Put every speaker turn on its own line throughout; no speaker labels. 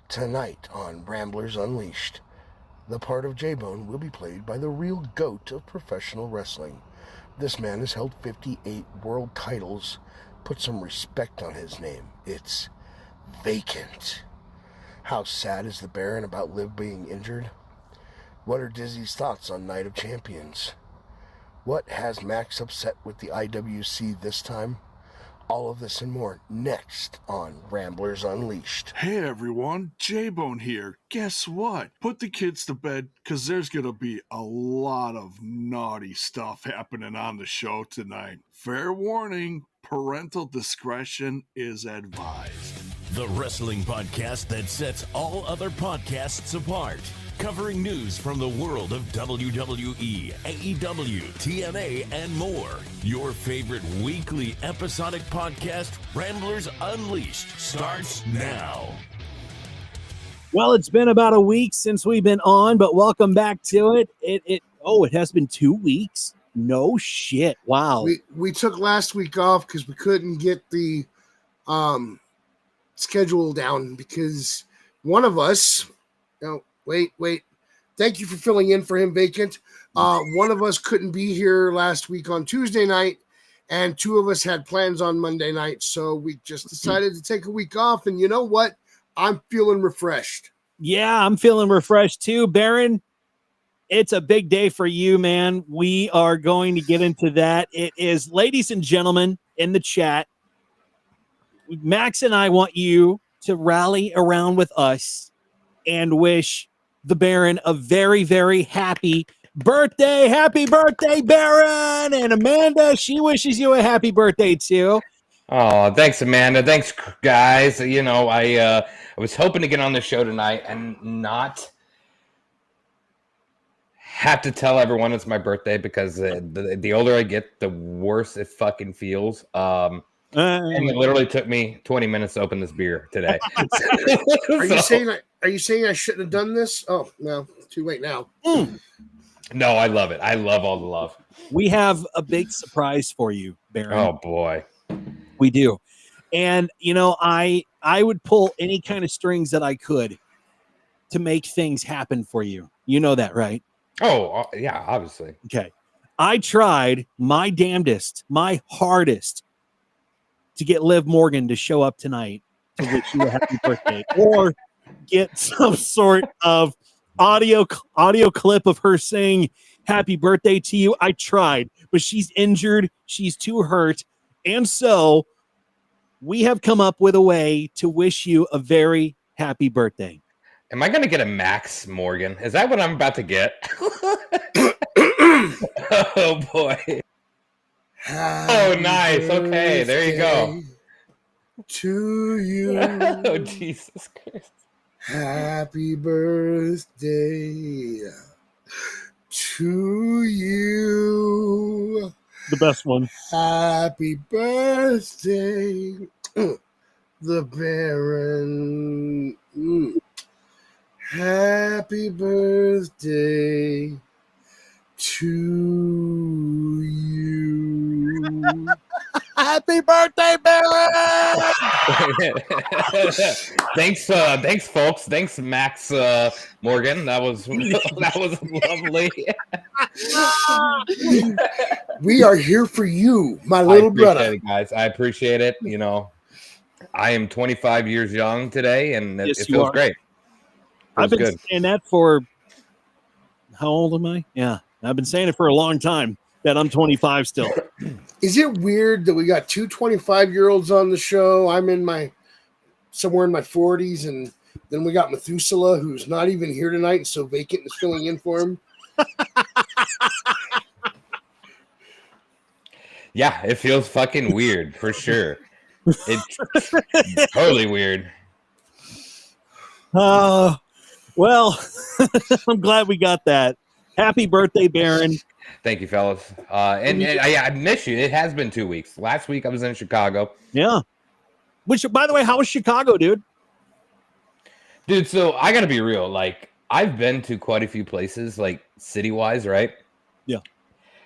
Tonight on Ramblers Unleashed, the part of J-Bone will be played by the real GOAT of professional wrestling. This man has held 58 world titles. Put some respect on his name. It's vacant. How sad is the Baron about Liv being injured? What are Dizzy's thoughts on Night of Champions? What has Max upset with the IWC this time? All of this and more next on Ramblers Unleashed.
Hey everyone, J-Bone here. Guess what? Put the kids to bed because there's going to be a lot of naughty stuff happening on the show tonight. Fair warning, parental discretion is advised.
The wrestling podcast that sets all other podcasts apart. Covering news from the world of WWE, AEW, TNA, and more. Your favorite weekly episodic podcast, Ramblers Unleashed, starts now.
Well, it's been about a week since we've been on, but welcome back to it. It has been 2 weeks. No shit. Wow.
We took last week off because we couldn't get the schedule down because one of us. Wait. Thank you for filling in for him, Vacant. One of us couldn't be here last week on Tuesday night, and two of us had plans on Monday night. So we just decided to take a week off. And you know what? I'm feeling refreshed.
Yeah, I'm feeling refreshed too. Baron, it's a big day for you, man. We are going to get into that. It is, ladies and gentlemen, in the chat, Max and I want you to rally around with us and wish the Baron a very, very happy birthday. Happy birthday, Baron. And Amanda, she wishes you a happy birthday too.
Oh, thanks, Amanda. Thanks, guys. You know, I was hoping to get on the show tonight and not have to tell everyone it's my birthday because the older I get, the worse it fucking feels. And it literally took me 20 minutes to open this beer today.
Are you saying I shouldn't have done this? Oh, no, too late now.
No, I love it. I love all the love.
We have a big surprise for you, Baron.
Oh, boy.
We do. And, you know, I would pull any kind of strings that I could to make things happen for you. You know that, right?
Oh, yeah, obviously.
Okay. I tried my damnedest, my hardest to get Liv Morgan to show up tonight to wish you a happy birthday or get some sort of audio clip of her saying happy birthday to you. I tried, but she's injured. She's too hurt. And so we have come up with a way to wish you a very happy birthday.
Am I going to get a Max Morgan? Is that what I'm about to get? Oh, boy. Oh, nice. Okay, there you go.
To you.
Oh, Jesus Christ.
Happy birthday to you.
The best one.
Happy birthday, the Baron. Happy birthday to you.
Happy birthday, Baron!
Thanks, folks. Thanks, Max Morgan. That was lovely.
We are here for you, my little brother.
Guys, I appreciate it. You know, I am 25 years young today, and it feels great.
I've been saying that for how old am I? Yeah, I've been saying it for a long time that I'm 25 still.
Is it weird that we got two 25-year-olds on the show? I'm somewhere in my 40s, and then we got Methuselah, who's not even here tonight, and so Vacant is filling in for him.
Yeah, it feels fucking weird for sure. It's totally weird.
Well, I'm glad we got that. Happy birthday, Baron.
Thank you, fellas. And I miss you. It has been 2 weeks. Last week I was in Chicago.
Yeah. Which, by the way, how was Chicago, dude?
Dude, so I got to be real. Like, I've been to quite a few places, like, city-wise, right?
Yeah.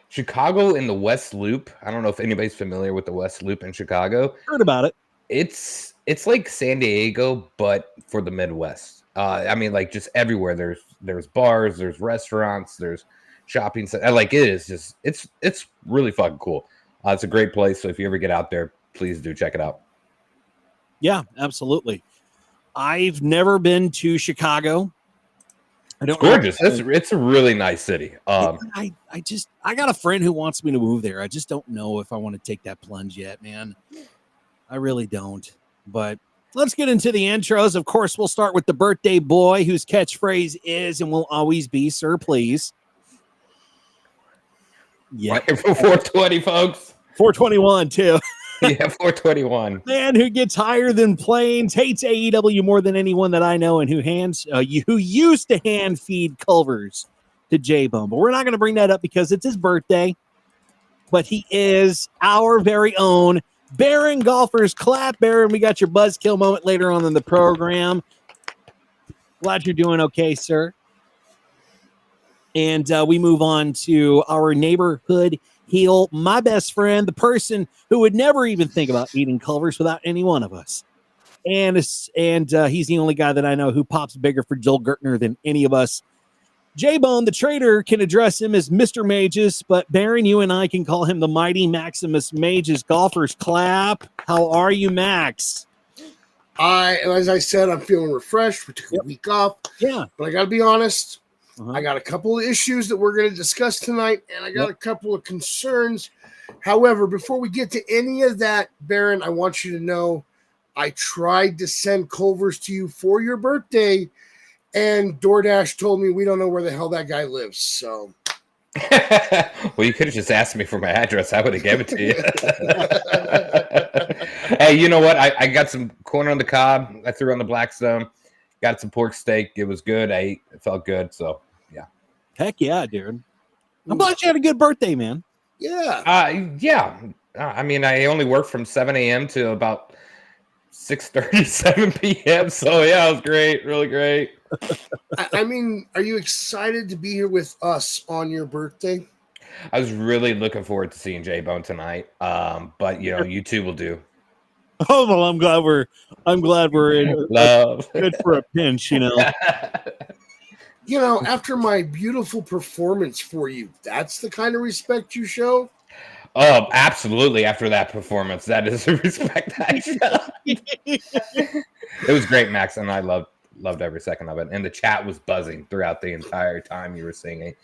Chicago in the West Loop. I don't know if anybody's familiar with the West Loop in Chicago.
Heard about it.
It's it's like San Diego, but for the Midwest. I mean, like just everywhere. There's bars, there's restaurants, there's shopping. Like it is just it's really fucking cool. It's a great place. So if you ever get out there, please do check it out.
Yeah, absolutely. I've never been to Chicago. I don't.
Gorgeous. It's a really nice city.
I got a friend who wants me to move there. I just don't know if I want to take that plunge yet, man. I really don't. But let's get into the intros. Of course, we'll start with the birthday boy whose catchphrase is and will always be, "Sir, please." Yeah,
right for 420, folks.
421 too.
Yeah, 421.
Man who gets higher than planes, hates AEW more than anyone that I know, and who used to hand feed Culvers to J-Bone. But we're not going to bring that up because it's his birthday. But he is our very own Baron Golfers. Clap, Baron. We got your buzzkill moment later on in the program. Glad you're doing okay, sir. And we move on to our neighborhood heel, my best friend, the person who would never even think about eating Culvers without any one of us. And he's the only guy that I know who pops bigger for Joel Gertner than any of us. J-Bone, the trader, can address him as Mr. Magius, but Baron, you and I can call him the mighty Maximus Magius. Golfers, clap. How are you, Max?
As I said, I'm feeling refreshed. We took a week off.
Yeah.
But I got to be honest. I got a couple of issues that we're going to discuss tonight, and I got a couple of concerns. However, before we get to any of that, Baron, I want you to know I tried to send Culvers to you for your birthday, and DoorDash told me we don't know where the hell that guy lives. So,
well, you could have just asked me for my address. I would have given it to you. Hey, you know what? I got some corn on the cob. I threw on the Blackstone. Got some pork steak. It was good. I ate. It felt good. So, yeah.
Heck yeah, dude. I'm glad you had a good birthday, man.
Yeah.
Yeah. I mean, I only worked from 7 a.m. to about 6:30, 7 p.m. So, yeah, it was great. Really great.
I mean, are you excited to be here with us on your birthday?
I was really looking forward to seeing J-Bone tonight. But, you know, you two will do.
Oh well, I'm glad we're in
love.
Good for a pinch, you know.
You know, after my beautiful performance for you, that's the kind of respect you show.
Oh, absolutely! After that performance, that is the respect I show. It was great, Max, and I loved every second of it. And the chat was buzzing throughout the entire time you were singing.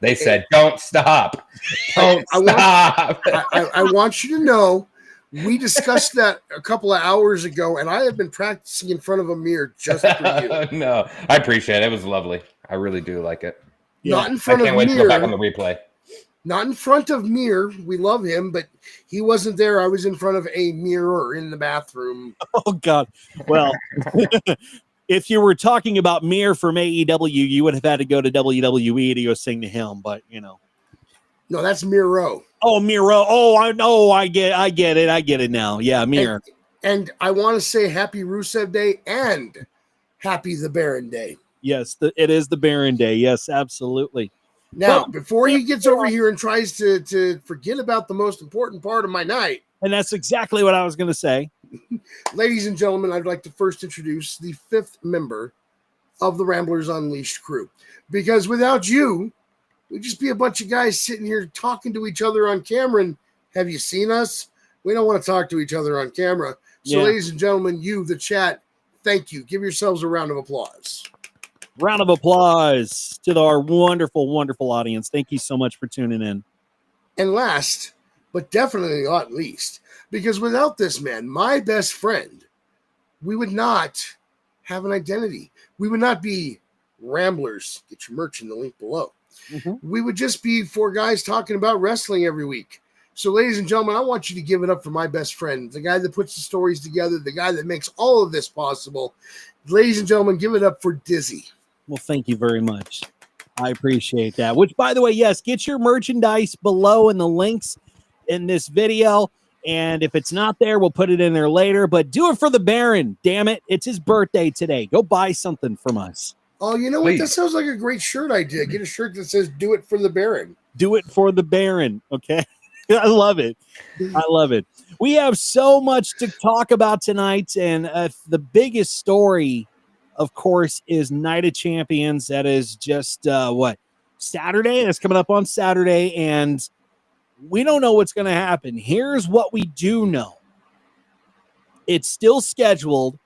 They said, "Don't stop! Don't stop!"
I want you to know. We discussed that a couple of hours ago, and I have been practicing in front of a mirror just for you.
No, I appreciate it. It was lovely. I really do like it.
Not in front of
wait
mirror.
to go back on the replay.
Not in front of mirror. We love him, but he wasn't there. I was in front of a mirror in the bathroom.
Oh, God. Well, if you were talking about Mir from AEW, you would have had to go to WWE to go sing to him, but, you know.
No, that's Miro.
Oh, Miro. Oh, I know. I get it now. Yeah, Mir.
And I want to say happy Rusev Day and happy the Baron Day.
Yes, it is the Baron Day. Yes, absolutely.
Now, before he gets over here and tries to forget about the most important part of my night.
And that's exactly what I was going to say.
Ladies and gentlemen, I'd like to first introduce the 5th member of the Ramblers Unleashed crew. Because without you, we'd just be a bunch of guys sitting here talking to each other on camera. And have you seen us? We don't want to talk to each other on camera. So, ladies and gentlemen, you, the chat, thank you. Give yourselves a round of applause.
Round of applause to our wonderful, wonderful audience. Thank you so much for tuning in.
And last, but definitely not least, because without this man, my best friend, we would not have an identity. We would not be Ramblers. Get your merch in the link below. Mm-hmm. We would just be 4 guys talking about wrestling every week. So, ladies and gentlemen, I want you to give it up for my best friend, the guy that puts the stories together, the guy that makes all of this possible. Ladies and gentlemen, give it up for Dizzy.
Well, thank you very much. I appreciate that. Which, by the way, yes, get your merchandise below in the links in this video. And if it's not there, we'll put it in there later. But do it for the Baron. Damn it. It's his birthday today. Go buy something from us.
Oh, you know what? That sounds like a great shirt idea. Get a shirt that says, "Do it for the Baron."
Do it for the Baron. Okay. I love it. I love it. We have so much to talk about tonight, and the biggest story, of course, is Night of Champions. That is just Saturday. That's coming up on Saturday, and we don't know what's going to happen. Here's what we do know. It's still scheduled,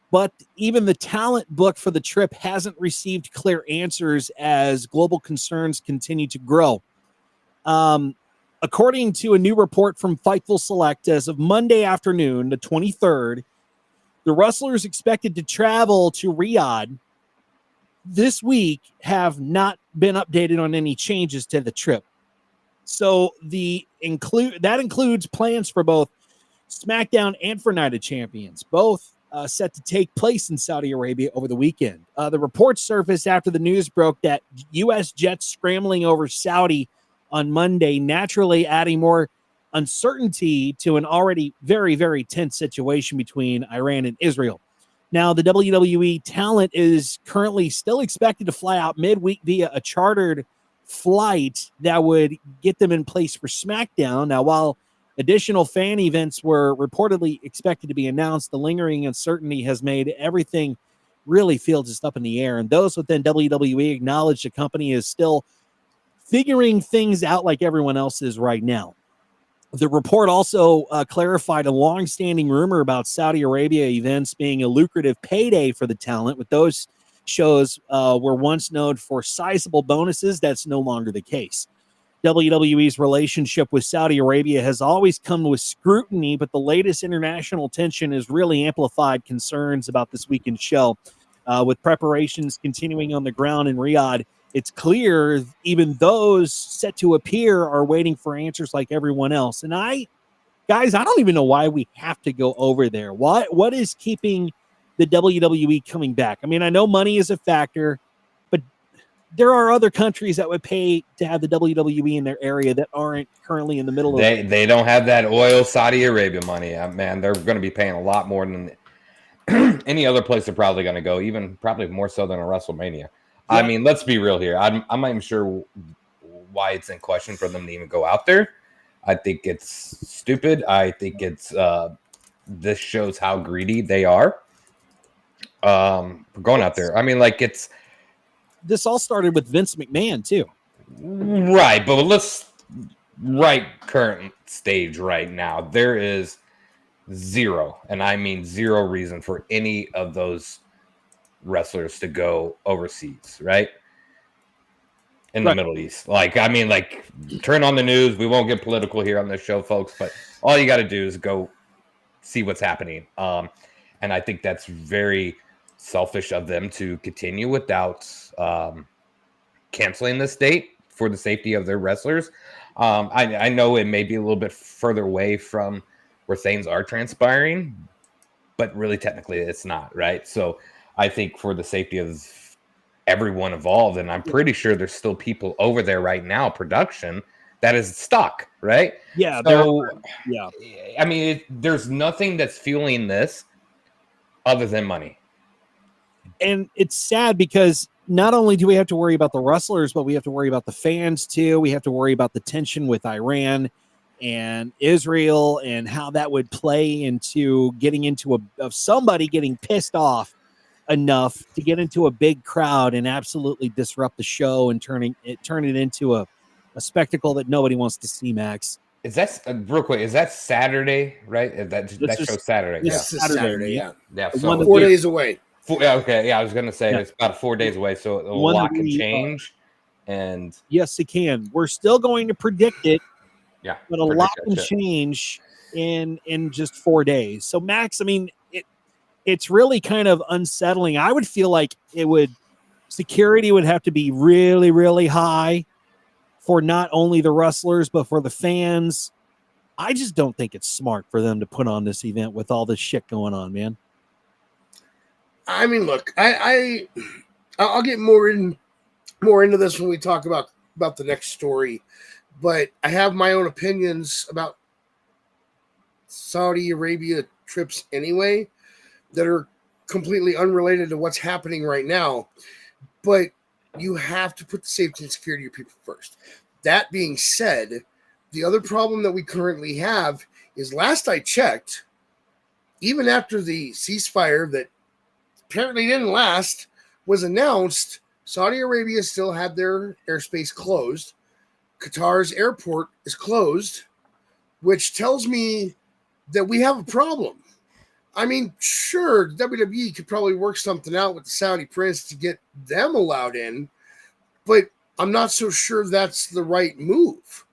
but even the talent book for the trip hasn't received clear answers as global concerns continue to grow. According to a new report from Fightful Select, as of Monday afternoon, the 23rd, the wrestlers expected to travel to Riyadh this week have not been updated on any changes to the trip. So that includes plans for both SmackDown and for Night of Champions, both set to take place in Saudi Arabia over the weekend. The report surfaced after the news broke that U.S. jets scrambling over Saudi on Monday, naturally adding more uncertainty to an already very, very tense situation between Iran and Israel. Now, the WWE talent is currently still expected to fly out midweek via a chartered flight that would get them in place for SmackDown. Now, while additional fan events were reportedly expected to be announced, the lingering uncertainty has made everything really feel just up in the air. And those within WWE acknowledge the company is still figuring things out like everyone else is right now. The report also clarified a long-standing rumor about Saudi Arabia events being a lucrative payday for the talent, with those shows were once known for sizable bonuses. That's no longer the case. WWE's relationship with Saudi Arabia has always come with scrutiny, but the latest international tension has really amplified concerns about this weekend's show. With preparations continuing on the ground in Riyadh, it's clear even those set to appear are waiting for answers like everyone else. And I don't even know why we have to go over there. What is keeping the WWE coming back? I mean, I know money is a factor, but there are other countries that would pay to have the WWE in their area that aren't currently in the middle of it.
They don't have that oil Saudi Arabia money. Man, they're going to be paying a lot more than any other place they're probably going to go, even probably more so than a WrestleMania. I mean, let's be real here. I'm not even sure why it's in question for them to even go out there. I think it's stupid. I think it's this shows how greedy they are for going out there. I mean, like
this all started with Vince McMahon too.
Right, but current stage right now, there is zero, and I mean zero reason for any of those wrestlers to go overseas, right? In the Middle East. Turn on the news. We won't get political here on this show, folks, but all you got to do is go see what's happening. And I think that's very selfish of them to continue without canceling this date for the safety of their wrestlers. I know it may be a little bit further away from where things are transpiring, but really technically it's not, right? So I think for the safety of everyone involved, and I'm pretty sure there's still people over there right now, production, that is stuck, right?
Yeah.
So, I mean, there's nothing that's fueling this other than money.
And it's sad because not only do we have to worry about the wrestlers, but we have to worry about the fans too. We have to worry about the tension with Iran and Israel and how that would play into getting into of somebody getting pissed off enough to get into a big crowd and absolutely disrupt the show and turn it into a spectacle that nobody wants to see, Max.
Is that real quick? Is that Saturday, right? That show's Saturday.
This is Saturday, yeah.
So
4 days away.
Okay, I was gonna say it's about 4 days away, so a lot can change. And
yes, it can. We're still going to predict it.
Yeah,
but a lot can change in just 4 days. So, Max, I mean, it's really kind of unsettling. I would feel like security would have to be really, really high for not only the wrestlers, but for the fans. I just don't think it's smart for them to put on this event with all this shit going on, man.
I mean, look, I'll get more into this when we talk about the next story, but I have my own opinions about Saudi Arabia trips anyway that are completely unrelated to what's happening right now. But you have to put the safety and security of your people first. That being said, the other problem that we currently have is last I checked, even after the ceasefire that apparently didn't last was announced, Saudi Arabia still had their airspace closed. Qatar's airport is closed, which tells me that we have a problem. I mean, sure, WWE could probably work something out with the Saudi prince to get them allowed in, but I'm not so sure that's the right move.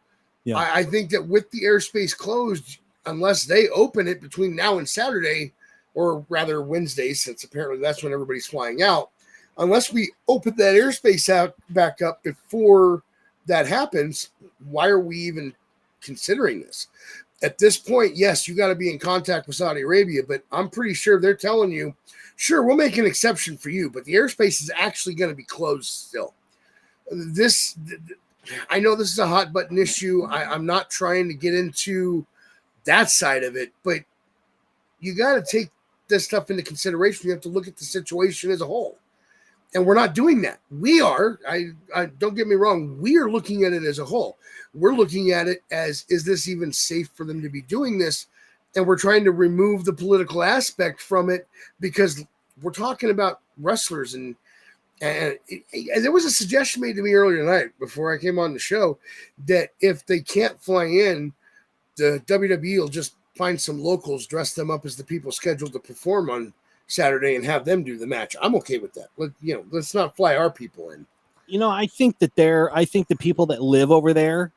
Yeah.
I think that with the airspace closed, unless they open it between now and Saturday, or rather Wednesday, since apparently that's when everybody's flying out, unless we open that airspace out back up before that happens, why are we even considering this? At this point, yes, you got to be in contact with Saudi Arabia, but I'm pretty sure they're telling you, sure, we'll make an exception for you, but the airspace is actually going to be closed still. I know this is a hot button issue. I'm not trying to get into that side of it, but you got to take this stuff into consideration. You have to look at the situation as a whole. And we're not doing that. We are, I don't get me wrong, we are looking at it as a whole. We're looking at it as, is this even safe for them to be doing this? And we're trying to remove the political aspect from it because we're talking about wrestlers. And there was a suggestion made to me earlier tonight before I came on the show that if they can't fly in, the WWE will just find some locals, dress them up as the people scheduled to perform on Saturday and have them do the match. I'm okay with that. Let's not fly our people in.
I think that the people that live over there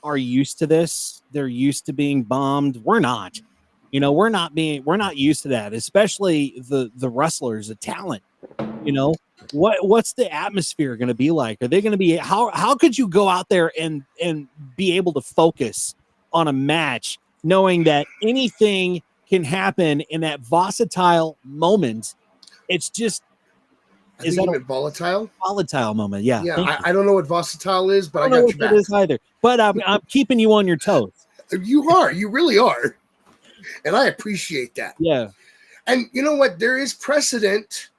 are used to this. They're used to being bombed. We're not. We're not used to that, especially the wrestlers, the talent. What's the atmosphere going to be like? Are they going to be how could you go out there and be able to focus on a match knowing that anything can happen in that volatile moment? It's just
Is that volatile?
Volatile moment, yeah.
Yeah, I don't know what volatile is, but I
don't know
got
what
your
that
back.
is either. But I'm keeping you on your toes.
You are. You really are. And I appreciate that.
Yeah.
And you know what? There is precedent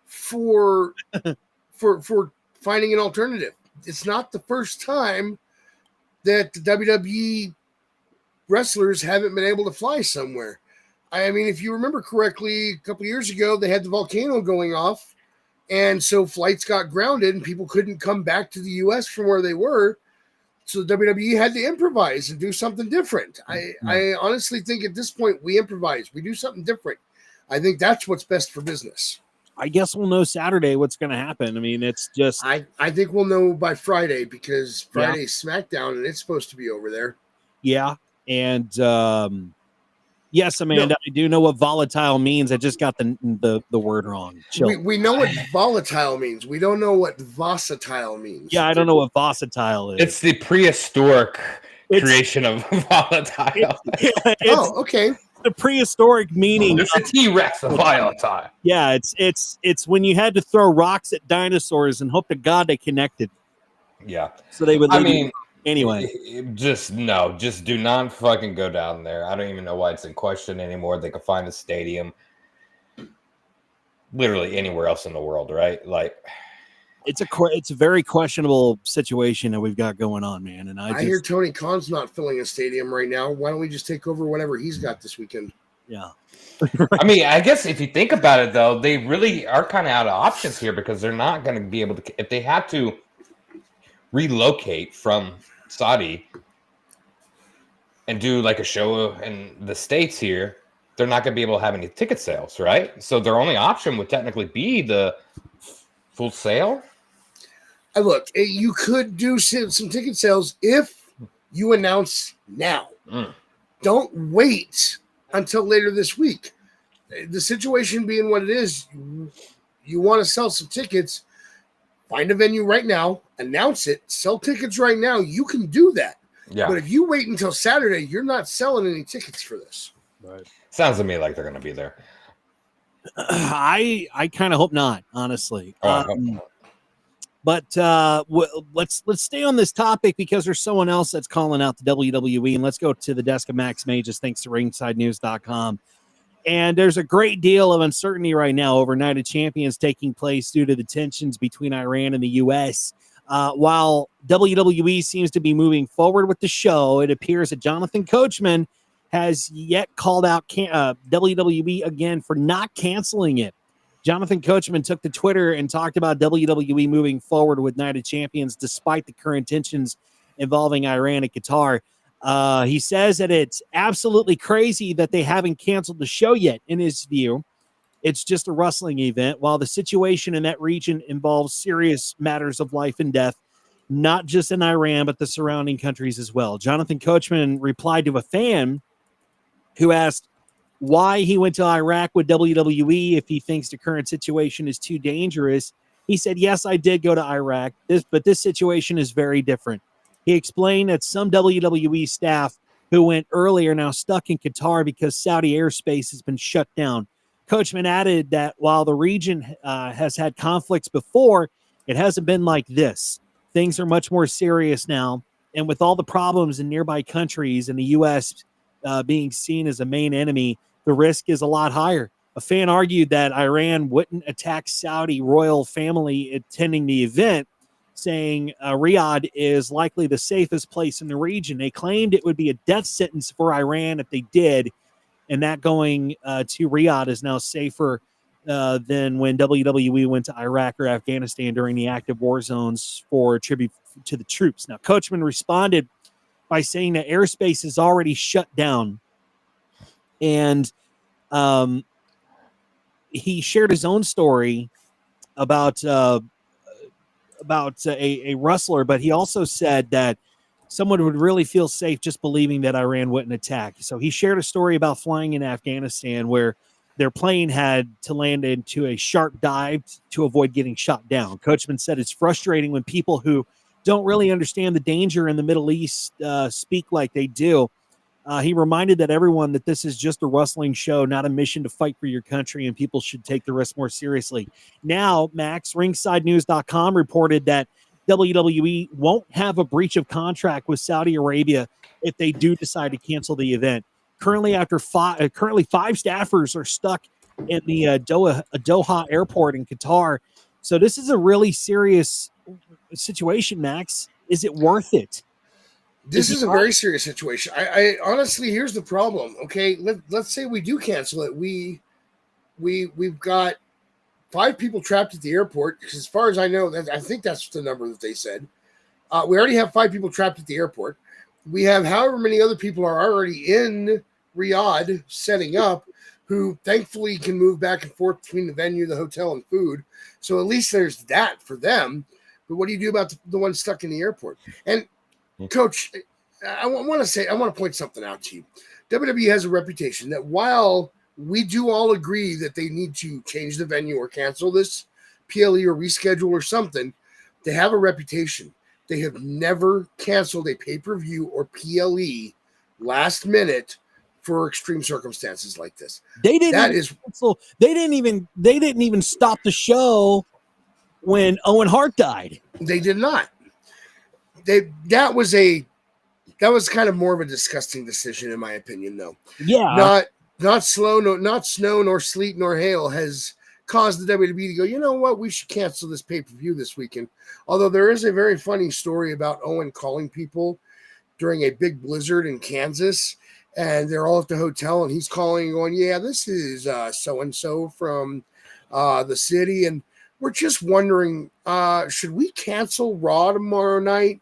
for finding an alternative. It's not the first time that the WWE wrestlers haven't been able to fly somewhere. I mean, if you remember correctly, a couple of years ago, they had the volcano going off, and so flights got grounded and people couldn't come back to the U.S. from where they were. So the WWE had to improvise and do something different. I honestly think at this point we improvise. We do something different. I think that's what's best for business.
I guess we'll know Saturday what's going to happen. I mean, it's just...
I think we'll know by Friday because Friday's SmackDown and it's supposed to be over there.
Yeah. And yes, Amanda, I do know what volatile means. I just got the word wrong.
We know what volatile means. We don't know what volatile means.
Yeah, I don't know what volatile is.
It's the prehistoric creation of volatile.
Okay.
The prehistoric meaning.
It's a T-Rex of volatile.
Yeah, it's when you had to throw rocks at dinosaurs and hope to God they connected.
Yeah.
So they would. Anyway,
just do not fucking go down there. I don't even know why it's in question anymore. They could find a stadium literally anywhere else in the world, right? Like,
it's a very questionable situation that we've got going on, man. And I
hear Tony Khan's not filling a stadium right now. Why don't we just take over whatever he's got this weekend?
Yeah.
I mean, I guess if you think about it, though, they really are kind of out of options here because they're not going to be able to, if they have to relocate from Saudi and do like a show in the States here, they're not going to be able to have any ticket sales, right? So their only option would technically be the full sale.
Look, you could do some ticket sales if you announce now. Don't wait until later this week. The situation being what it is, you want to sell some tickets, find a venue right now, announce it, sell tickets right now. You can do that.
Yeah.
But if you wait until Saturday, you're not selling any tickets for this.
Right.
Sounds to me like they're going to be there.
I kind of hope not, honestly. But let's stay on this topic because there's someone else that's calling out the WWE, and let's go to the desk of Max Magius, thanks to ringsidenews.com. And there's a great deal of uncertainty right now over Night of Champions taking place due to the tensions between Iran and the U.S. While WWE seems to be moving forward with the show, it appears that Jonathan Coachman has yet called out WWE again for not canceling it. Jonathan Coachman took to Twitter and talked about WWE moving forward with Night of Champions despite the current tensions involving Iran and Qatar. He says that it's absolutely crazy that they haven't canceled the show yet. In his view, it's just a wrestling event, while the situation in that region involves serious matters of life and death, not just in Iran, but the surrounding countries as well. Jonathan Coachman replied to a fan who asked why he went to Iraq with WWE if he thinks the current situation is too dangerous. He said, yes, I did go to Iraq, but this situation is very different. He explained that some WWE staff who went early are now stuck in Qatar because Saudi airspace has been shut down. Coachman added that while the region has had conflicts before, it hasn't been like this. Things are much more serious now. And with all the problems in nearby countries and the U.S. Being seen as a main enemy, the risk is a lot higher. A fan argued that Iran wouldn't attack Saudi royal family attending the event, saying Riyadh is likely the safest place in the region. They claimed it would be a death sentence for Iran if they did, and that going to Riyadh is now safer than when WWE went to Iraq or Afghanistan during the active war zones for tribute to the troops. Now, Coachman responded by saying that airspace is already shut down, and he shared his own story about a wrestler, but he also said that someone would really feel safe just believing that Iran wouldn't attack. So he shared a story about flying in Afghanistan where their plane had to land into a sharp dive to avoid getting shot down. Coachman said it's frustrating when people who don't really understand the danger in the Middle East speak like they do. He reminded that everyone that this is just a wrestling show, not a mission to fight for your country, and people should take the risk more seriously. Now, Max, RingsideNews.com reported that WWE won't have a breach of contract with Saudi Arabia if they do decide to cancel the event. Currently, five staffers are stuck in the Doha airport in Qatar. So this is a really serious situation, Max. Is it worth it?
This is a very serious situation. I honestly, here's the problem. Okay, let's say we do cancel it. We've got 5 people trapped at the airport. Because as far as I know, I think that's the number that they said. We already have 5 people trapped at the airport. We have however many other people are already in Riyadh setting up, who thankfully can move back and forth between the venue, the hotel, and food. So at least there's that for them. But what do you do about the ones stuck in the airport? And Coach, I want to point something out to you. WWE has a reputation that while we do all agree that they need to change the venue or cancel this PLE or reschedule or something, they have a reputation. They have never canceled a pay-per-view or PLE last minute for extreme circumstances like this.
They didn't even stop the show when Owen Hart died.
They did not. That was kind of more of a disgusting decision, in my opinion, though.
Yeah.
Not snow, nor sleet, nor hail has caused the WWE to go, you know what, we should cancel this pay-per-view this weekend. Although there is a very funny story about Owen calling people during a big blizzard in Kansas, and they're all at the hotel, and he's calling and going, yeah, this is so-and-so from the city, and we're just wondering, should we cancel Raw tomorrow night?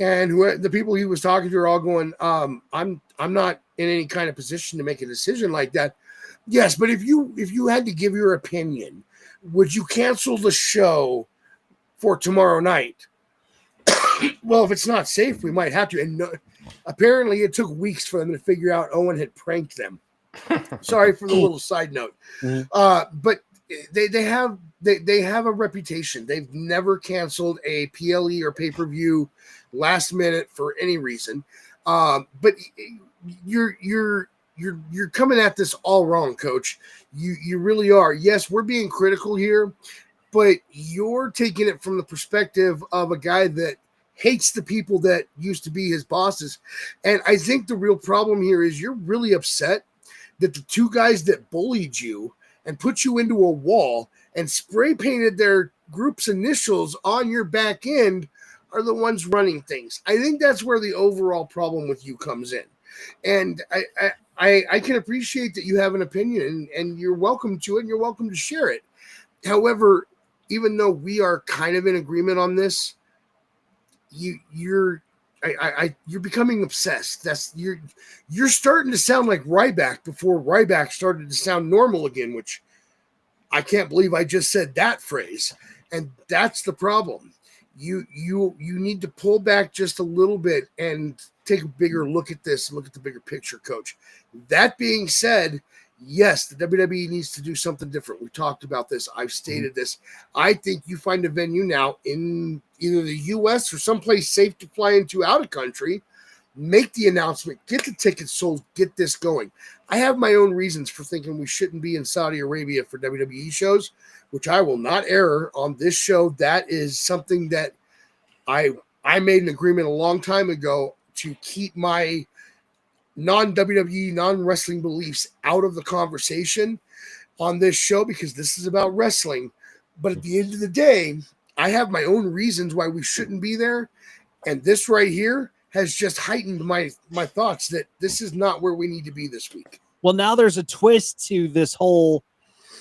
And the people he was talking to are all going, I'm not in any kind of position to make a decision like that. Yes, but if you had to give your opinion, would you cancel the show for tomorrow night? Well, if it's not safe, we might have to. And apparently it took weeks for them to figure out Owen had pranked them. Sorry for the little side note. But they have a reputation. They've never canceled a PLE or pay-per-view last minute for any reason. But you're coming at this all wrong, Coach. You really are. Yes, we're being critical here, but you're taking it from the perspective of a guy that hates the people that used to be his bosses. And I think the real problem here is you're really upset that the 2 guys that bullied you and put you into a wall and spray painted their group's initials on your back end are the ones running things. I think that's where the overall problem with you comes in. And I can appreciate that you have an opinion, and you're welcome to it, and you're welcome to share it. However, even though we are kind of in agreement on this, you're becoming obsessed. You're starting to sound like Ryback before Ryback started to sound normal again, which I can't believe I just said that phrase. And that's the problem. You need to pull back just a little bit and take a bigger look at this, look at the bigger picture, Coach. That being said, yes, the WWE needs to do something different. We talked about this. I've stated this. I think you find a venue now in either the U.S. or someplace safe to fly into out of country, make the announcement, get the tickets sold, get this going. I have my own reasons for thinking we shouldn't be in Saudi Arabia for WWE shows, which I will not air on this show. That is something that I made an agreement a long time ago to keep my non-WWE, non-wrestling beliefs out of the conversation on this show, because this is about wrestling. But at the end of the day, I have my own reasons why we shouldn't be there. And this right here has just heightened my thoughts that this is not where we need to be this week.
Well, now there's a twist to this whole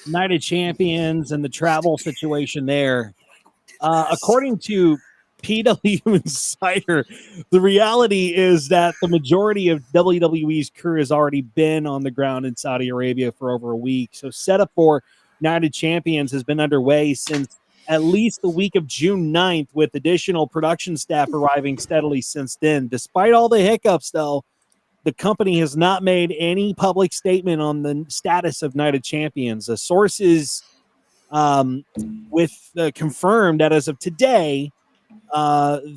Night of Champions and the travel situation there. According to PW Insider, the reality is that the majority of WWE's crew has already been on the ground in Saudi Arabia for over a week. So setup for Night of Champions has been underway since at least the week of June 9th, with additional production staff arriving steadily since then. Despite all the hiccups, though, the company has not made any public statement on the status of Night of Champions. The sources confirmed that as of today,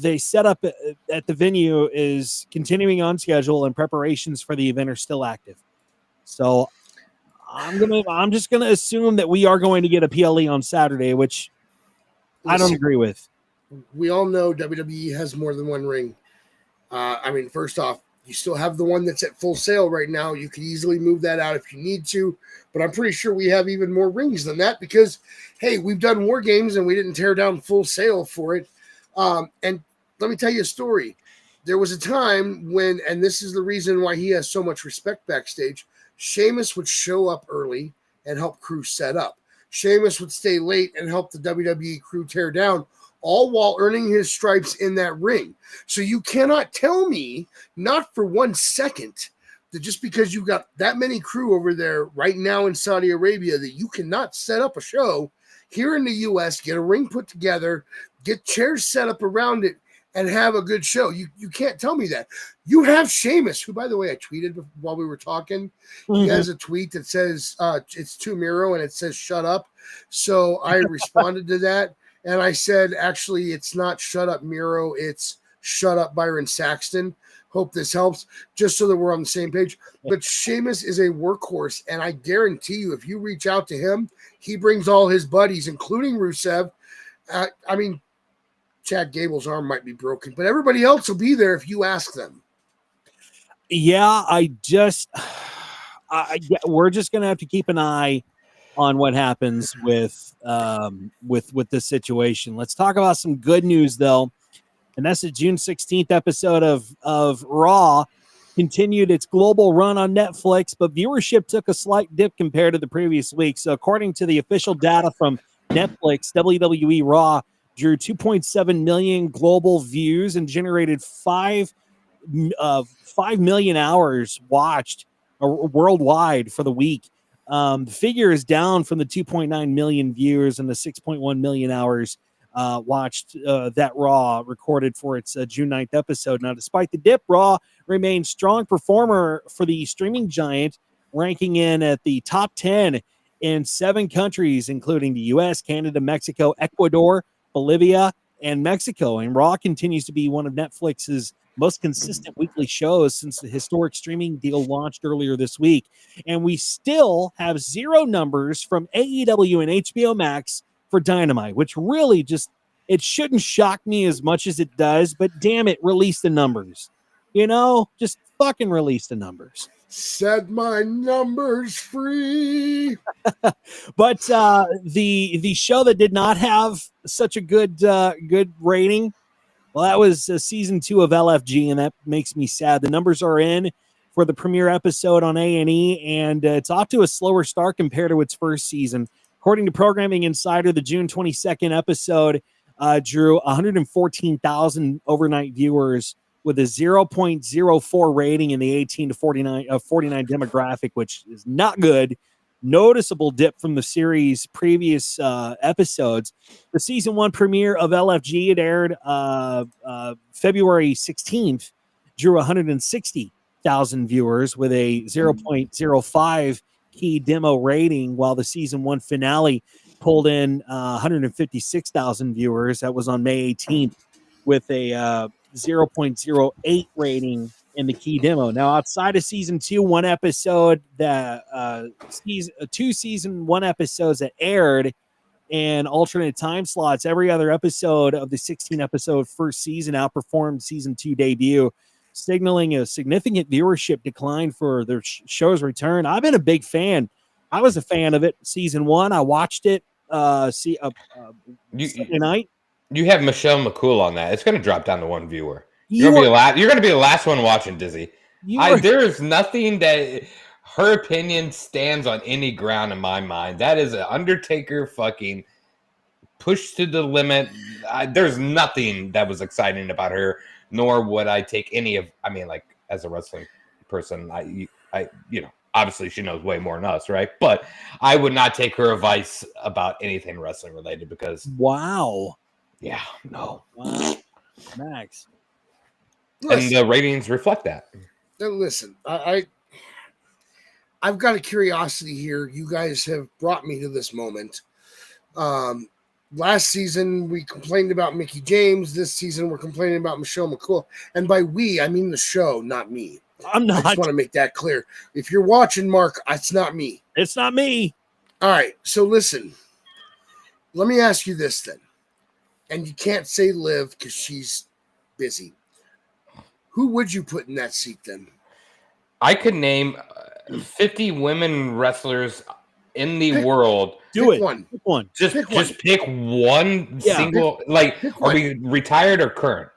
they set up at the venue is continuing on schedule, and preparations for the event are still active. So I'm just gonna assume that we are going to get a PLE on Saturday, which I don't agree with.
We all know WWE has more than one ring. First off, you still have the one that's at Full Sail right now. You can easily move that out if you need to, but I'm pretty sure we have even more rings than that because, hey, we've done War Games and we didn't tear down Full Sail for it. And let me tell you a story. There was a time when, and this is the reason why he has so much respect backstage, Sheamus would show up early and help crew set up. Sheamus would stay late and help the WWE crew tear down, all while earning his stripes in that ring. So you cannot tell me, not for 1 second, that just because you've got that many crew over there right now in Saudi Arabia that you cannot set up a show here in the U.S., get a ring put together, get chairs set up around it, and have a good show. You can't tell me that. You have Sheamus, who, by the way, I tweeted while we were talking. Mm-hmm. He has a tweet that says, it's to Miro, and it says, shut up. So I responded to that, and I said, actually, it's not shut up Miro, it's shut up Byron Saxton. Hope this helps, just so that we're on the same page. But Sheamus is a workhorse, and I guarantee you, if you reach out to him, he brings all his buddies, including Rusev. Chad Gable's arm might be broken, but everybody else will be there if you ask them.
Yeah, we're just going to have to keep an eye on what happens with this situation. Let's talk about some good news, though. And that's the June 16th episode of Raw continued its global run on Netflix, but viewership took a slight dip compared to the previous week. So according to the official data from Netflix, WWE Raw drew 2.7 million global views and generated 5 million hours watched worldwide for the week. The figure is down from the 2.9 million viewers and the 6.1 million hours watched that Raw recorded for its June 9th episode. Now, despite the dip, Raw remains strong performer for the streaming giant, ranking in at the top 10 in 7 countries, including the U.S., Canada, Mexico, Ecuador, Bolivia, and Mexico. And Raw continues to be one of Netflix's most consistent weekly shows since the historic streaming deal launched earlier this week. And we still have 0 numbers from AEW and HBO Max for Dynamite, which really just, it shouldn't shock me as much as it does, but damn it, release the numbers. Just fucking release the numbers.
Set my numbers free.
But the show that did not have such a good rating, well, that was season 2 of LFG, and that makes me sad. The numbers are in for the premiere episode on A&E, and it's off to a slower start compared to its first season. According to Programming Insider, the June 22nd episode drew 114,000 overnight viewers with a 0.04 rating in the 18 to 49 demographic, which is not good. Noticeable dip from the series' previous episodes. The season 1 premiere of LFG, it aired February 16th, drew 160,000 viewers with a 0.05 key demo rating, while the season 1 finale pulled in 156,000 viewers. That was on May 18th with a 0.08 rating in the key demo. Now, outside of season 2, one episode that season 1 episodes that aired in alternate time slots, every other episode of the 16 episode first season outperformed season 2 debut, signaling a significant viewership decline for the show's return. I've been a big fan. I was a fan of it season 1. I watched it Sunday night.
You have Michelle McCool on that. It's going to drop down to 1 viewer. You're going to be the last one watching, Dizzy. There is nothing that her opinion stands on any ground in my mind. That is an Undertaker fucking push to the limit. There's nothing that was exciting about her, nor would I take any of. I mean, like, as a wrestling person, I obviously she knows way more than us, right? But I would not take her advice about anything wrestling related because
wow.
Yeah, no.
Wow. Max.
And the ratings reflect that.
Listen, I've got a curiosity here. You guys have brought me to this moment. Last season, we complained about Mickie James. This season, we're complaining about Michelle McCool. And by we, I mean the show, not me.
I'm not.
I just want to make that clear. If you're watching, Mark, it's not me.
It's not me.
All right. So listen, let me ask you this then. And you can't say Liv because she's busy. Who would you put in that seat then?
I could name 50 women wrestlers in the world.
Pick one.
Pick one.
Just pick one single. Are we retired or current?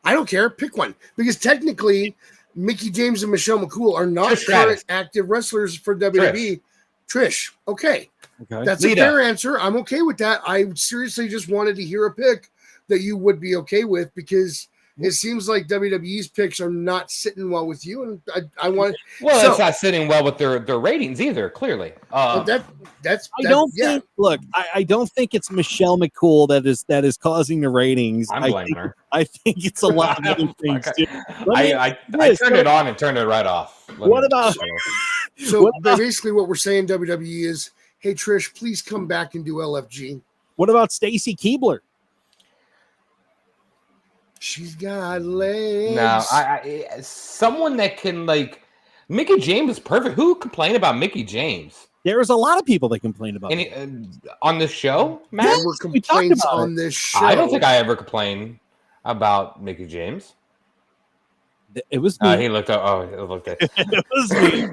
I don't care. Pick one. Because technically, Mickie James and Michelle McCool are not current active wrestlers for WWE. Trish. Okay. That's a fair answer. I'm okay with that. I seriously just wanted to hear a pick that you would be okay with because it seems like WWE's picks are not sitting well with you, and I want.
Well, it's not sitting well with their ratings either. Clearly,
I don't think it's Michelle McCool that is causing the ratings.
I'm blaming her.
I think it's a lot of other things too.
I turned it on and turned it right off.
So basically, what we're saying, WWE is, hey Trish, please come back and do LFG.
What about Stacy Keibler?
She's got legs.
No, someone that can Mickie James is perfect. Who complained about Mickie James?
There's a lot of people that complain about
it. On this show, Matt?
There were complaints on this show.
I don't think I ever complained about Mickie James.
It was me.
He looked up. Oh, it looked at
it was me.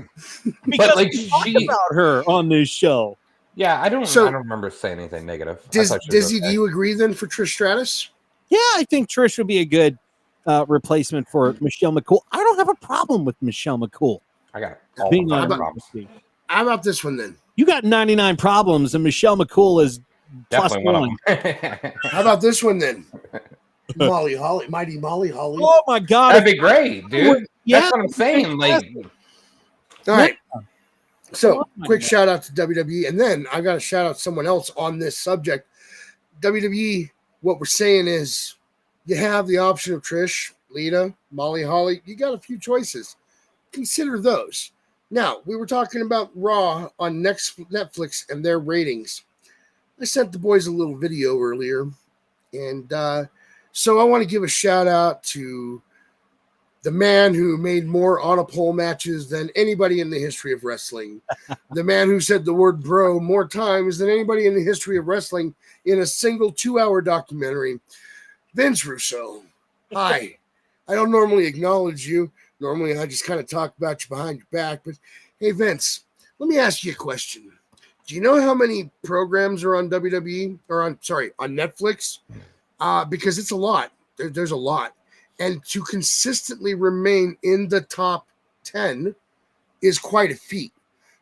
But
she about her on this show.
Yeah, I don't remember saying anything negative.
Dizzy, do you agree then for Trish Stratus?
Yeah, I think Trish would be a good replacement for Michelle McCool. I don't have a problem with Michelle McCool.
I got
problems. How about this one then?
You got 99 problems, and Michelle McCool is
definitely
+1.
How about this one then? Mighty Molly Holly.
Oh my God,
that'd be great, dude. That's what I'm saying. All
right. So, quick shout out to WWE, and then I got to shout out someone else on this subject. WWE. What we're saying is you have the option of Trish, Lita, Molly Holly. You got a few choices. Consider those. Now, we were talking about Raw on Netflix and their ratings. I sent the boys a little video earlier. And so I want to give a shout out to the man who made more on a pole matches than anybody in the history of wrestling. The man who said the word bro more times than anybody in the history of wrestling in a single 2-hour documentary. Vince Russo. Hi. I don't normally acknowledge you. Normally I just kind of talk about you behind your back. But hey, Vince, let me ask you a question. Do you know how many programs are on WWE or on Netflix? Because it's a lot. There's a lot. And to consistently remain in the top 10 is quite a feat.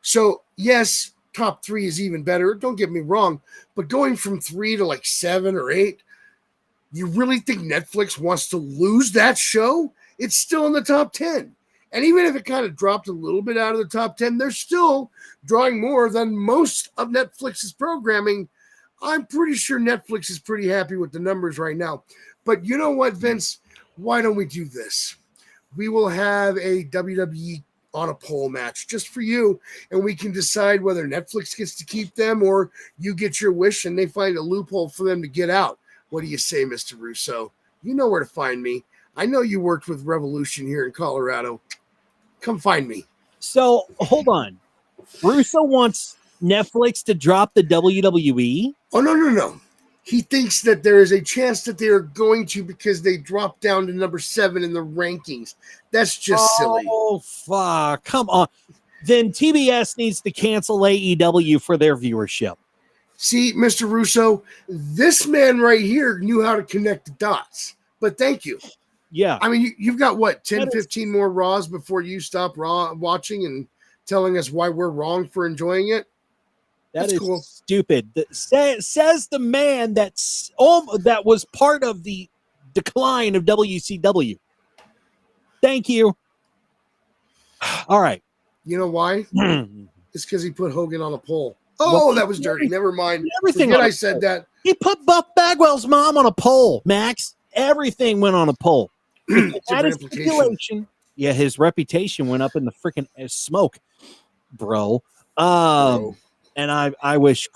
So, yes, top 3 is even better. Don't get me wrong. But going from 3 to like 7 or 8, you really think Netflix wants to lose that show? It's still in the top 10. And even if it kind of dropped a little bit out of the top 10, they're still drawing more than most of Netflix's programming. I'm pretty sure Netflix is pretty happy with the numbers right now. But you know what, Vince? Why don't we do this? We will have a WWE on a poll match just for you, and we can decide whether Netflix gets to keep them or you get your wish and they find a loophole for them to get out. What do you say, Mr. Russo? You know where to find me. I know you worked with Revolution here in Colorado. Come find me.
So hold on. Russo wants Netflix to drop the WWE.
Oh, no. He thinks that there is a chance that they are going to because they dropped down to number 7 in the rankings. That's just silly.
Oh, fuck. Come on. Then TBS needs to cancel AEW for their viewership.
See, Mr. Russo, this man right here knew how to connect the dots. But thank you.
Yeah.
I mean, you've got, 10, 15 more Raws before you stop watching and telling us why we're wrong for enjoying it?
That's
cool.
Stupid. Says the man that was part of the decline of WCW. Thank you. All right.
You know why? It's because he put Hogan on a poll. Oh, that was dirty. Never mind. Forget I said that.
He put Buff Bagwell's mom on a poll, Max. Everything went on a poll. That is speculation. Yeah, his reputation went up in the freaking smoke, bro. And I wish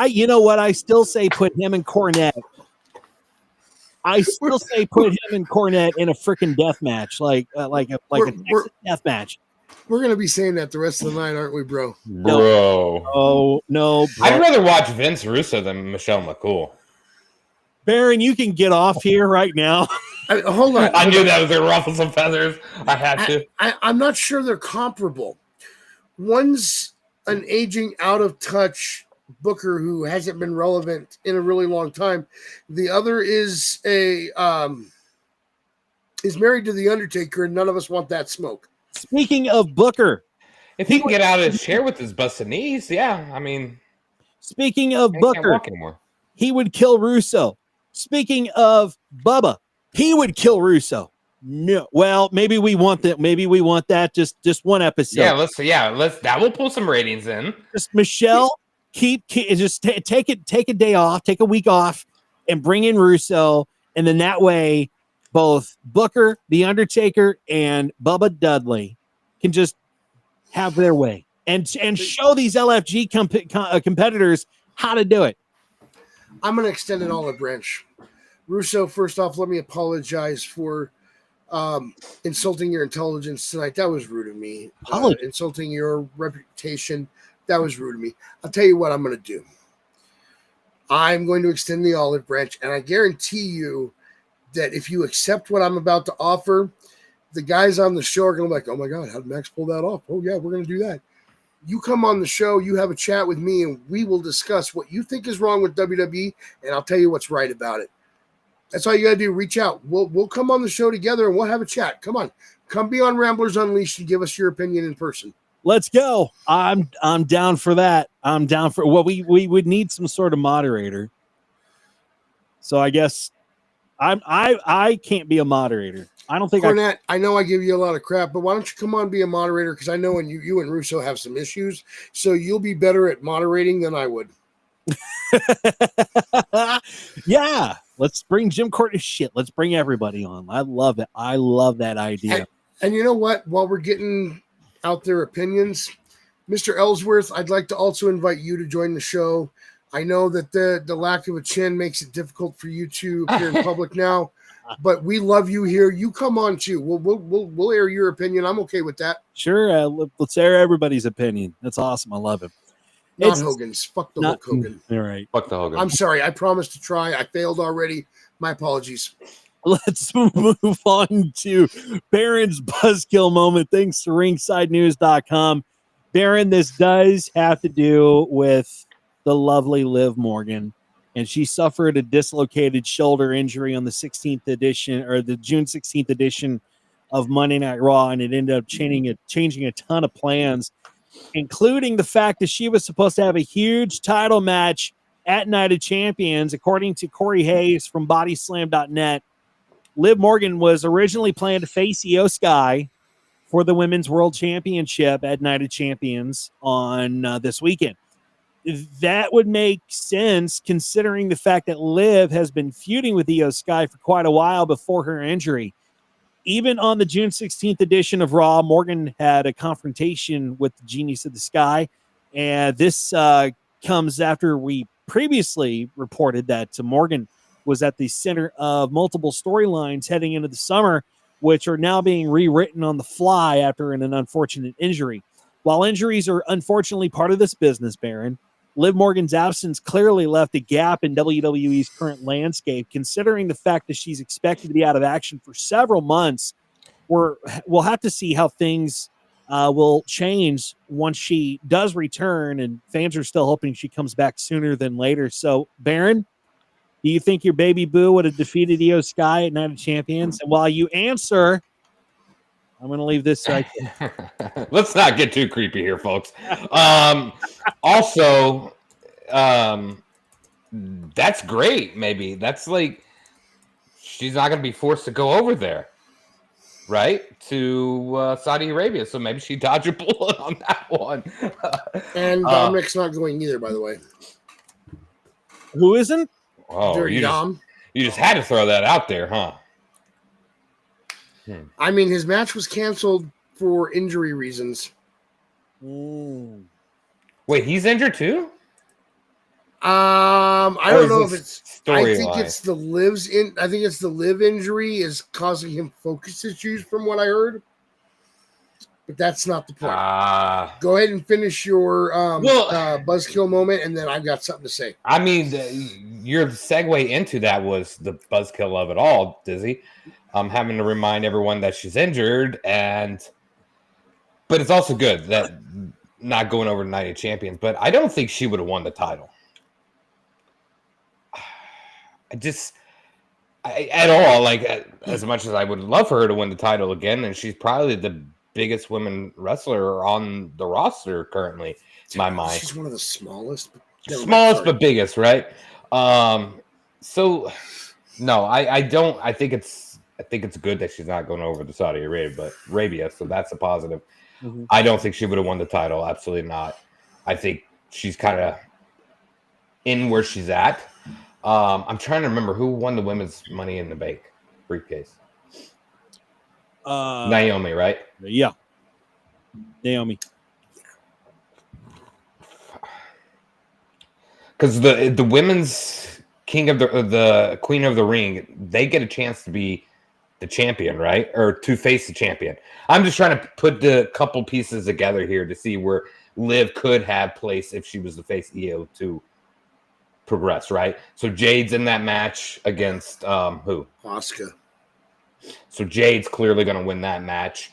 you know what? I still say put him and Cornette. I still say put him and Cornette in a freaking death match, like a death match.
We're gonna be saying that the rest of the night, aren't we, bro?
Bro.
Oh no! Bro.
I'd rather watch Vince Russo than Michelle McCool.
Baron, you can get off here right now.
Hold on.
I knew that was a ruffle some feathers. I had to.
I'm not sure they're comparable. One's an aging, out of touch booker who hasn't been relevant in a really long time. The other is is married to the Undertaker, and none of us want that smoke.
Speaking of Booker,
if he can get out of his chair with his busted knees, yeah, I mean.
Speaking of Booker,
can't walk anymore.
He would kill Russo. Speaking of Bubba, he would kill Russo. No, well, maybe we want that. Maybe we want that. Just one episode.
Let's. That will pull some ratings in.
Just Michelle, take a day off, take a week off, and bring in Russo, and then that way, both Booker, The Undertaker, and Bubba Dudley can just have their way and show these LFG competitors how to do it.
I'm going to extend an olive branch. Russo, first off, let me apologize for insulting your intelligence tonight. That was rude of me. Insulting your reputation. That was rude of me. I'll tell you what I'm going to do. I'm going to extend the olive branch, and I guarantee you that if you accept what I'm about to offer, the guys on the show are going to be like, oh, my God, how did Max pull that off? Oh, yeah, we're going to do that. You come on the show, you have a chat with me, and we will discuss what you think is wrong with WWE, and I'll tell you what's right about it. That's all you got to do. Reach out. We'll come on the show together, and we'll have a chat. Come on. Come be on Ramblers Unleashed and give us your opinion in person.
Let's go. I'm down for that. I'm down for we would need some sort of moderator. So I guess I can't be a moderator. I don't think
Cornette, I know I give you a lot of crap, but why don't you come on and be a moderator? Because I know when you and Russo have some issues, so you'll be better at moderating than I would.
Yeah, let's bring Jim Courtney. Shit, let's bring everybody on. I love it. I love that idea.
And you know what? While we're getting out their opinions, Mr. Ellsworth, I'd like to also invite you to join the show. I know that the lack of a chin makes it difficult for you to appear in public now. But we love you here. You come on too. We'll air your opinion. I'm okay with that.
Sure. Let's air everybody's opinion. That's awesome. I love it.
Not Hogan's. Fuck the Hulk Hogan.
All right.
Fuck the Hogan.
I'm sorry. I promised to try. I failed already. My apologies.
Let's move on to Baron's Buzzkill moment. Thanks to ringsidenews.com. Baron, this does have to do with the lovely Liv Morgan. And she suffered a dislocated shoulder injury on the 16th edition or the June 16th edition of Monday Night Raw, and it ended up changing a ton of plans, including the fact that she was supposed to have a huge title match at Night of Champions. According to Corey Hayes from Bodyslam.net, Liv Morgan was originally planned to face Io Sky for the Women's World Championship at Night of Champions on this weekend. That would make sense considering the fact that Liv has been feuding with Io Sky for quite a while before her injury. Even on the June 16th edition of Raw, Morgan had a confrontation with the Genius of the Sky. And this comes after we previously reported that Morgan was at the center of multiple storylines heading into the summer, which are now being rewritten on the fly after an unfortunate injury. While injuries are unfortunately part of this business, Baron, Liv Morgan's absence clearly left a gap in WWE's current landscape, considering the fact that she's expected to be out of action for several months. We'll have to see how things will change once she does return, and fans are still hoping she comes back sooner than later. So, Baron, do you think your baby boo would have defeated Io Sky at Night of Champions? And while you answer, I'm going to leave this right here.
Let's not get too creepy here, folks. Also, that's great. Maybe that's like she's not going to be forced to go over there, right? To Saudi Arabia. So maybe she dodged a bullet on that one.
And Dominic's not going either, by the way.
Who isn't?
Oh, you just had to throw that out there, huh?
I mean, his match was canceled for injury reasons.
Wait, he's injured too?
I don't know if it's. I think
line?
it's the Liv injury is causing him focus issues, from what I heard. But that's not the point. Go ahead and finish your buzzkill moment, and then I've got something to say.
I mean, your segue into that was the buzzkill of it all, Dizzy. I'm having to remind everyone that she's injured, but it's also good that not going over to Night of Champions. But I don't think she would have won the title. At all. Like, as much as I would love for her to win the title again, and she's probably the biggest women wrestler on the roster currently, in my mind.
She's one of the smallest.
But biggest, right? So no, I don't. I think it's good that she's not going over to Saudi Arabia, so that's a positive. Mm-hmm. I don't think she would have won the title. Absolutely not. I think she's kind of in where she's at. I'm trying to remember who won the women's Money in the Bank briefcase. Naomi, right?
Yeah, Naomi.
Because the women's king of the queen of the ring, they get a chance to be the champion, right? Or to face the champion. I'm just trying to put the couple pieces together here to see where Liv could have place if she was to face Io to progress, right? So Jade's in that match against who?
Asuka.
So Jade's clearly going to win that match.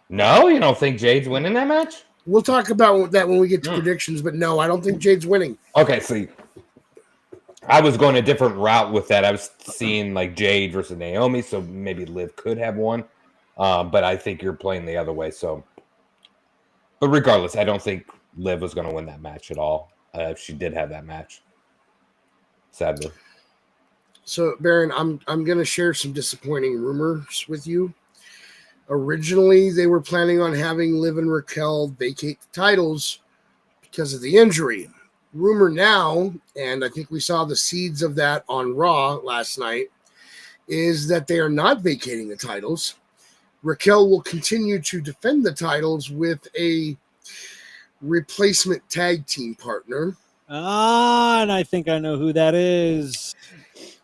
No, you don't think Jade's winning that match?
We'll talk about that when we get to predictions, but no, I don't think Jade's winning.
Okay, see. I was going a different route with that. I was seeing like Jade versus Naomi, so maybe Liv could have won. But I think you're playing the other way. So, but regardless, I don't think Liv was going to win that match at all if she did have that match. Sadly.
So, Baron, I'm going to share some disappointing rumors with you. Originally, they were planning on having Liv and Raquel vacate the titles because of the injury. Rumor now, and I think we saw the seeds of that on Raw last night, is that they are not vacating the titles. Raquel will continue to defend the titles with a replacement tag team partner.
And I think I know who that is.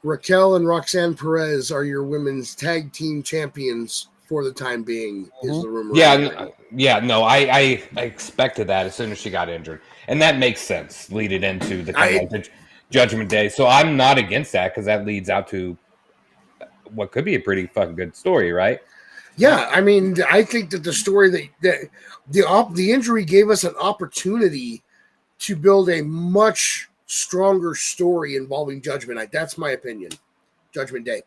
Raquel and Roxanne Perez are your women's tag team champions for the time being, is the rumor.
I expected that as soon as she got injured. And that makes sense, lead it into the kind of Judgment Day. So I'm not against that because that leads out to what could be a pretty fucking good story, right?
Yeah, I mean, I think that the story that the injury gave us an opportunity to build a much stronger story involving Judgment Night. That's my opinion. Judgment Day.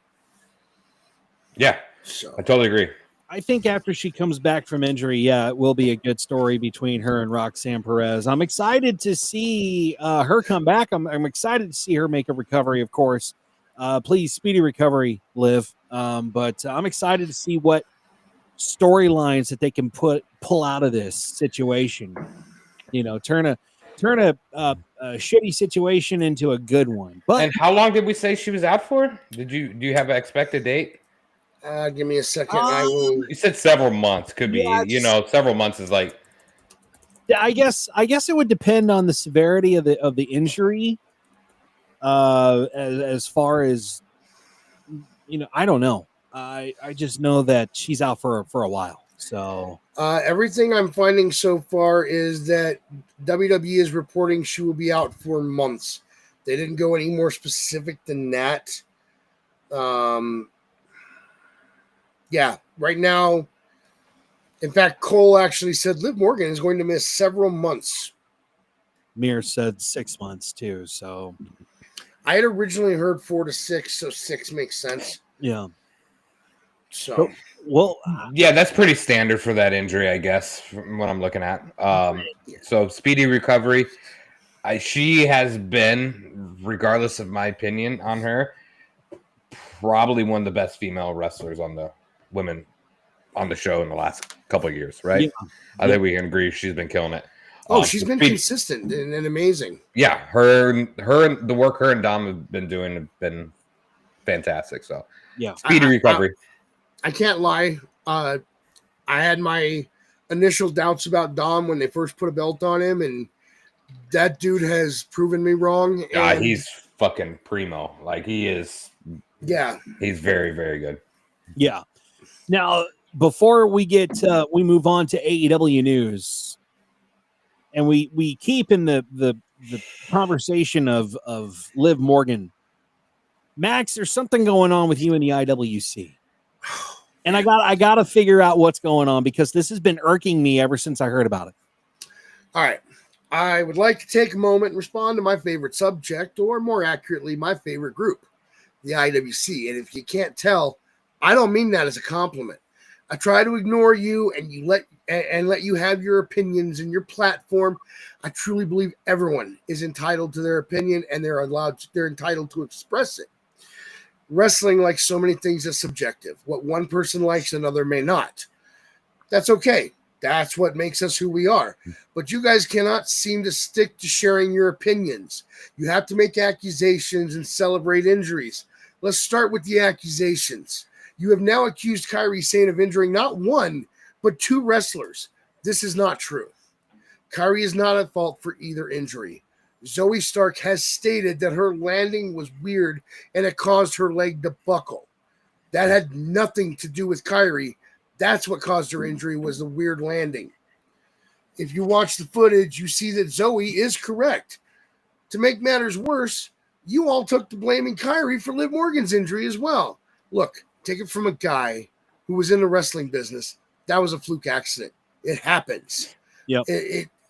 Yeah, so I totally agree.
I think after she comes back from injury, yeah, it will be a good story between her and Roxanne Perez. I'm excited to see her come back. I'm excited to see her make a recovery, of course. Please, speedy recovery, Liv. But I'm excited to see what storylines that they can pull out of this situation. You know, turn a shitty situation into a good one. But
And how long did we say she was out for? Do you have an expected date?
Give me a second. I will.
You said several months. Could be,
Yeah,
several months is like.
I guess it would depend on the severity of the injury. As far as I don't know. I just know that she's out for a while. So
Everything I'm finding so far is that WWE is reporting she will be out for months. They didn't go any more specific than that. Yeah, right now, in fact, Cole actually said Liv Morgan is going to miss several months.
Mir said 6 months too. So
I had originally heard 4 to 6, so 6 makes sense.
yeah.
So
well,
yeah, that's pretty standard for that injury, I guess, from what I'm looking at. So speedy recovery. She has been, regardless of my opinion on her, probably one of the best female wrestlers on the women on the show in the last couple of years, right?
Yeah.
I think we can agree she's been killing it.
She's been consistent and amazing.
Yeah, the work her and Dom have been doing have been fantastic. So
yeah,
speedy recovery.
I can't lie. I had my initial doubts about Dom when they first put a belt on him, and that dude has proven me wrong.
God, he's fucking primo. Like he is.
Yeah,
he's very, very good.
Yeah. Now, before we move on to AEW news, and we keep in the conversation of Liv Morgan, Max, there's something going on with you in the IWC. And I got to figure out what's going on because this has been irking me ever since I heard about it.
All right. I would like to take a moment and respond to my favorite subject, or more accurately, my favorite group, the IWC. And if you can't tell, I don't mean that as a compliment. I try to ignore you and let you have your opinions and your platform. I truly believe everyone is entitled to their opinion and they're entitled to express it. Wrestling, like so many things, is subjective. What one person likes, another may not. That's okay. That's what makes us who we are. But you guys cannot seem to stick to sharing your opinions. You have to make accusations and celebrate injuries. Let's start with the accusations. You have now accused Kairi Sane of injuring not one, but 2 wrestlers. This is not true. Kairi is not at fault for either injury. Zoe Stark has stated that her landing was weird and it caused her leg to buckle. That had nothing to do with Kairi. That's what caused her injury, was the weird landing. If you watch the footage, you see that Zoe is correct. To make matters worse, you all took to blaming Kairi for Liv Morgan's injury as well. Look, take it from a guy who was in the wrestling business. That was a fluke accident. It happens.
Yep.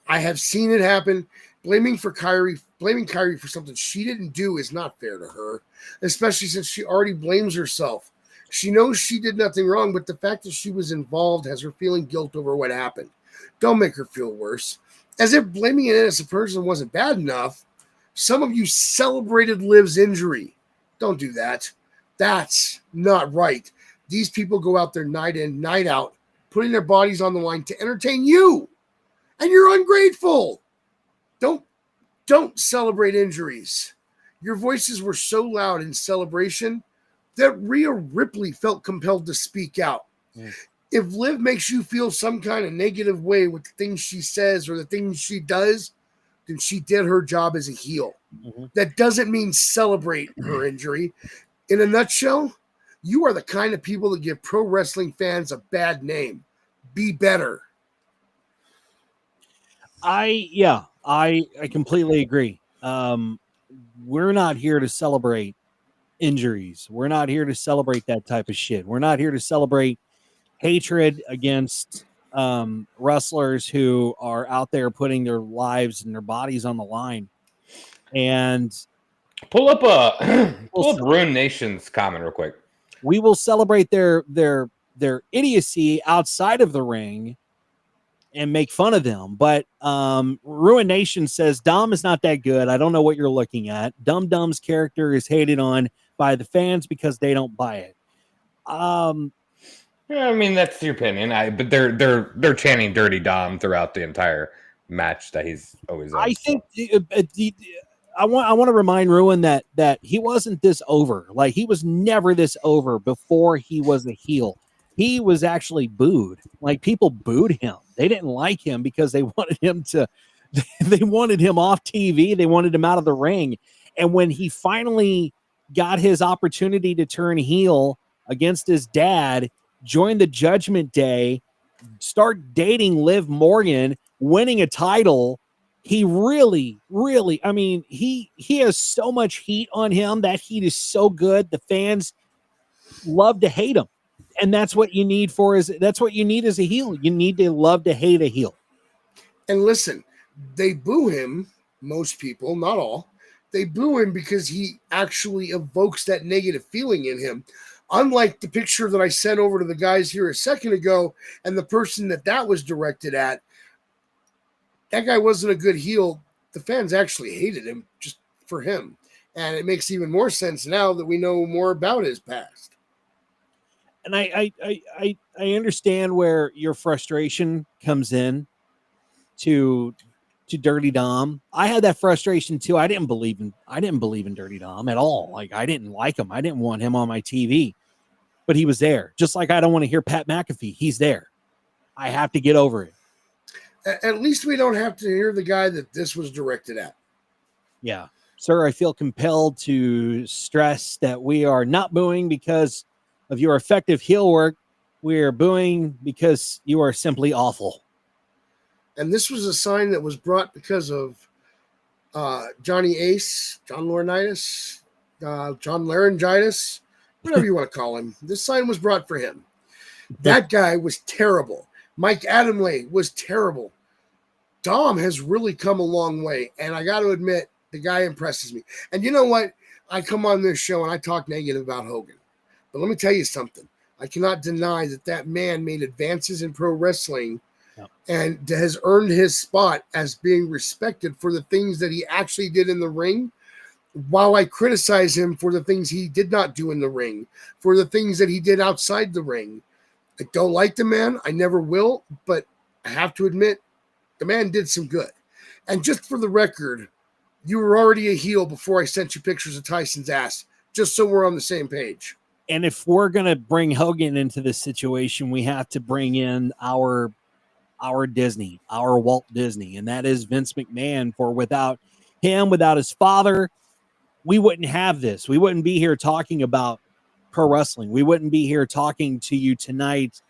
I have seen it happen. Blaming Kairi for something she didn't do is not fair to her, especially since she already blames herself. She knows she did nothing wrong, but the fact that she was involved has her feeling guilt over what happened. Don't make her feel worse. As if blaming an innocent person wasn't bad enough, some of you celebrated Liv's injury. Don't do that. That's not right. These people go out there night in, night out, putting their bodies on the line to entertain you. And you're ungrateful. Don't celebrate injuries. Your voices were so loud in celebration that Rhea Ripley felt compelled to speak out. Mm. If Liv makes you feel some kind of negative way with the things she says or the things she does, then she did her job as a heel. Mm-hmm. That doesn't mean celebrate her injury. In a nutshell, you are the kind of people that give pro wrestling fans a bad name. Be better.
I completely agree. We're not here to celebrate injuries. We're not here to celebrate that type of shit. We're not here to celebrate hatred against wrestlers who are out there putting their lives and their bodies on the line. And
pull up Rune Nation's comment real quick.
We will celebrate their their idiocy outside of the ring and make fun of them. But Ruin Nation says Dom is not that good. I don't know what you're looking at. Dum Dum's character is hated on by the fans because they don't buy it.
Yeah, I mean, that's your opinion. But they're chanting "Dirty Dom" throughout the entire match that he's always in.
I think I want to remind Ruin that he wasn't this over. Like, he was never this over before he was a heel. He was actually booed. Like, people booed him. They didn't like him because they wanted him off TV. They wanted him out of the ring. And when he finally got his opportunity to turn heel against his dad, join the Judgment Day, start dating Liv Morgan, winning a title, he really, I mean, he has so much heat on him. That heat is so good. The fans love to hate him. And that's what you need that's what you need as a heel. You need to love to hate a heel.
And listen, they boo him, most people, not all. They boo him because he actually evokes that negative feeling in him. Unlike the picture that I sent over to the guys here a second ago, and the person that was directed at, that guy wasn't a good heel. The fans actually hated him just for him. And it makes even more sense now that we know more about his past.
And I understand where your frustration comes in to Dirty Dom. I had that frustration too. I didn't believe in Dirty Dom at all. Like, I didn't like him. I didn't want him on my TV. But he was there. Just like I don't want to hear Pat McAfee. He's there. I have to get over it.
At least we don't have to hear the guy that this was directed at.
Yeah. Sir, I feel compelled to stress that we are not booing because of your effective heel work. We are booing because you are simply awful.
And this was a sign that was brought because of Johnny Ace, John Laurinaitis, John Laryngitis, whatever you want to call him. This sign was brought for him. That guy was terrible. Mike Adamle was terrible. Dom has really come a long way, and I got to admit, the guy impresses me. And you know what? I come on this show and I talk negative about Hogan. But let me tell you something. I cannot deny that man made advances in pro wrestling and has earned his spot as being respected for the things that he actually did in the ring, while I criticize him for the things he did not do in the ring, for the things that he did outside the ring. I don't like the man. I never will, but I have to admit, the man did some good. And just for the record, you were already a heel before I sent you pictures of Tyson's ass, just so we're on the same page.
And if we're going to bring Hogan into this situation, we have to bring in our Disney, our Walt Disney, and that is Vince McMahon. For without him, without his father, we wouldn't have this. We wouldn't be here talking about pro wrestling. We wouldn't be here talking to you tonight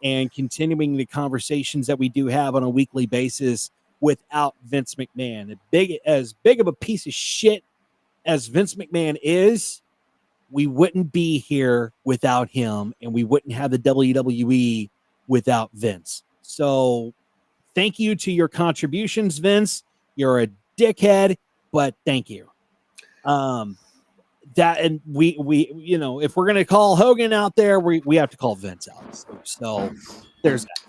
and continuing the conversations that we do have on a weekly basis without Vince McMahon. As big of a piece of shit as Vince McMahon is, we wouldn't be here without him, and we wouldn't have the WWE without Vince. So thank you to your contributions, Vince. You're a dickhead, but thank you. That, and we you know, if we're going to call Hogan out there, we have to call Vince out. So there's that.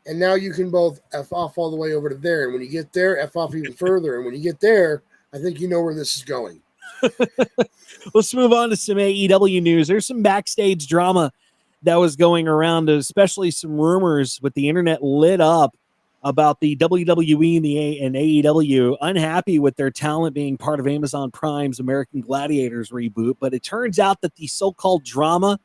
And now you can both F off all the way over to there. And when you get there, F off even further. And when you get there, I think you know where this is going.
Let's move on to some AEW news. There's some backstage drama that was going around, especially some rumors with the internet lit up about the WWE and AEW unhappy with their talent being part of Amazon Prime's American Gladiators reboot. But it turns out that the so-called drama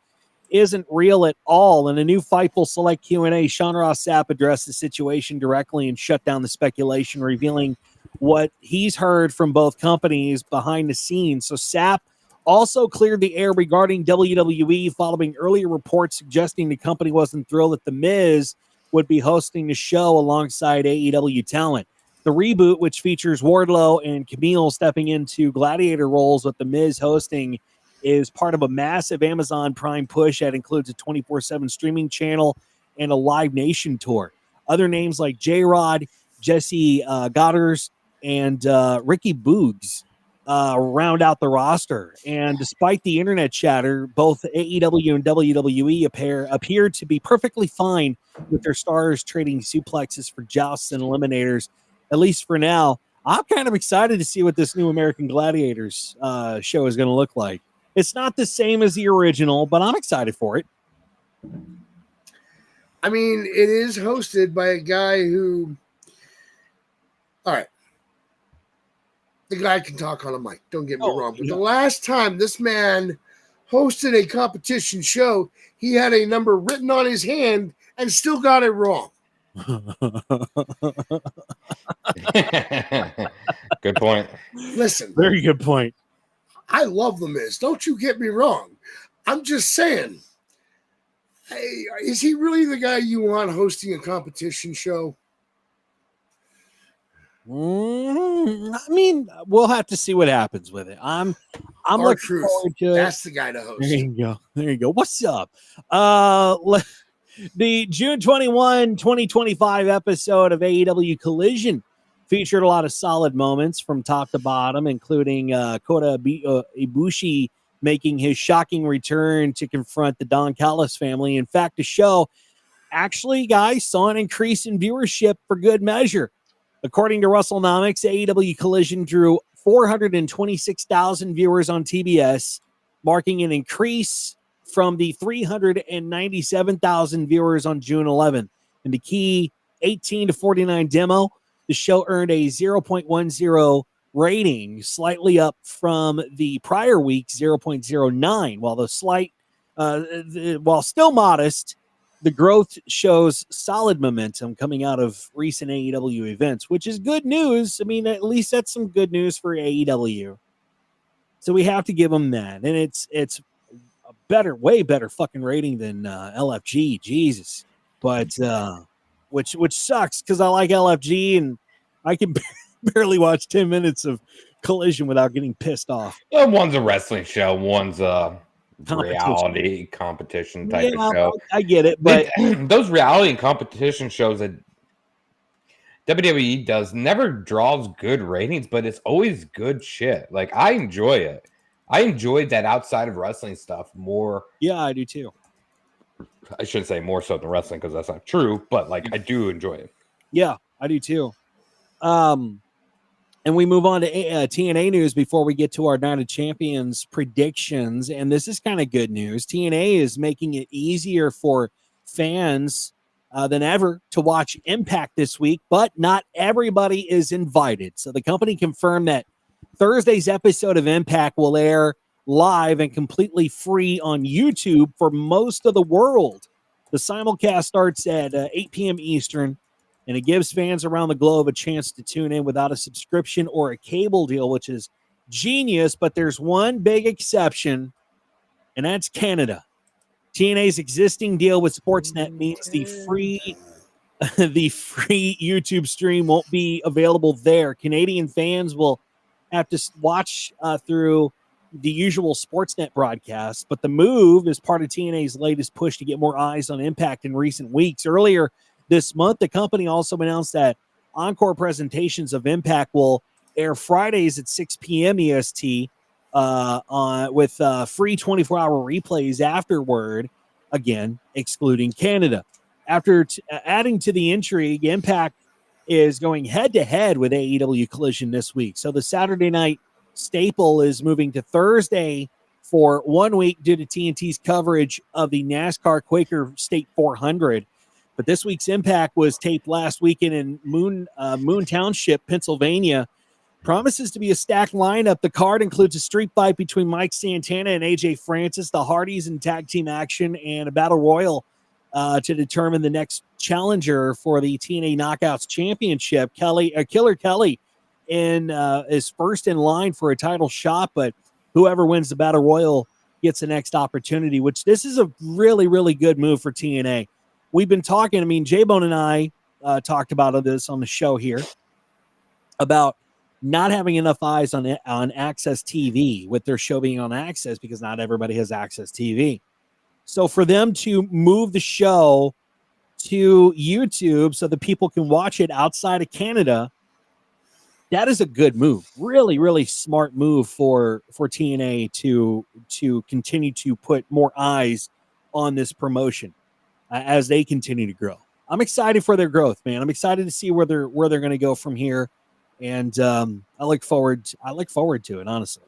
isn't real at all. In a new Fightful Select Q&A, Sean Ross Sapp addressed the situation directly and shut down the speculation, revealing what he's heard from both companies behind the scenes. So Sapp also cleared the air regarding WWE following earlier reports suggesting the company wasn't thrilled that The Miz would be hosting the show alongside AEW talent. The reboot, which features Wardlow and Camille stepping into gladiator roles with The Miz hosting, is part of a massive Amazon Prime push that includes a 24/7 streaming channel and a Live Nation tour. Other names like J-Rod, Jesse Goddard, and Ricky Boogs round out the roster. And despite the internet chatter, both AEW and WWE appear to be perfectly fine with their stars trading suplexes for jousts and eliminators, at least for now. I'm kind of excited to see what this new American Gladiators show is going to look like. It's not the same as the original, but I'm excited for it.
I mean, it is hosted by a guy who, all right, the guy can talk on a mic. Don't get me wrong. But the last time this man hosted a competition show, he had a number written on his hand and still got it wrong.
Good point.
Listen.
Very good point.
I love The Miz. Don't you get me wrong. I'm just saying, hey, is he really the guy you want hosting a competition show?
I mean, we'll have to see what happens with it. I'm looking forward to it.
That's the guy to host.
There you go. What's up? The June 21, 2025 episode of AEW Collision featured a lot of solid moments from top to bottom, including Kota Ibushi making his shocking return to confront the Don Callis family. In fact, the show actually, guys, saw an increase in viewership for good measure. According to WrestleNomics, AEW Collision drew 426,000 viewers on TBS, marking an increase from the 397,000 viewers on June 11th. In the key 18 to 49 demo, the show earned a 0.10 rating, slightly up from the prior week 0.09. While still modest, the growth shows solid momentum coming out of recent AEW events, which is good news. I mean, at least that's some good news for AEW. So we have to give them that, and it's a way better fucking rating than LFG. Jesus, but which sucks because I like LFG and I can barely watch 10 minutes of Collision without getting pissed off.
Well, one's a wrestling show, one's a reality competition type of show.
I get it, but
those reality and competition shows that WWE does never draws good ratings, but it's always good shit. Like, I enjoy it. I enjoyed that outside of wrestling stuff more.
Yeah, I do too.
I shouldn't say more so than wrestling because that's not true, but like I do enjoy it.
Yeah, I do too. And we move on to TNA news before we get to our Night of Champions predictions. And this is kind of good news. TNA is making it easier for fans than ever to watch Impact this week, but not everybody is invited. So the company confirmed that Thursday's episode of Impact will air live and completely free on YouTube for most of the world. The simulcast starts at 8 p.m. Eastern, and it gives fans around the globe a chance to tune in without a subscription or a cable deal, which is genius. But there's one big exception, and that's Canada. TNA's existing deal with Sportsnet means the free YouTube stream won't be available there. Canadian fans will have to watch through the usual Sportsnet broadcast, but the move is part of TNA's latest push to get more eyes on Impact in recent weeks. Earlier this month, the company also announced that encore presentations of Impact will air Fridays at 6 p.m. EST with free 24-hour replays afterward, again, excluding Canada. After adding to the intrigue, Impact is going head-to-head with AEW Collision this week. So the Saturday night staple is moving to Thursday for 1 week due to TNT's coverage of the NASCAR Quaker State 400. But this week's Impact was taped last weekend in Moon Township, Pennsylvania. Promises to be a stacked lineup. The card includes a street fight between Mike Santana and AJ Francis, the Hardys in tag team action, and a battle royal to determine the next challenger for the TNA Knockouts Championship. Killer Kelly is first in line for a title shot, but whoever wins the battle royal gets the next opportunity, which this is a really, really good move for TNA. We've been talking, I mean, J-Bone and I talked about this on the show here about not having enough eyes on Access TV with their show being on Access because not everybody has Access TV. So for them to move the show to YouTube so that people can watch it outside of Canada that is a good move. Really, really smart move for TNA to continue to put more eyes on this promotion as they continue to grow. I'm excited for their growth, man. I'm excited to see where they're going to go from here, and I look forward to it, honestly.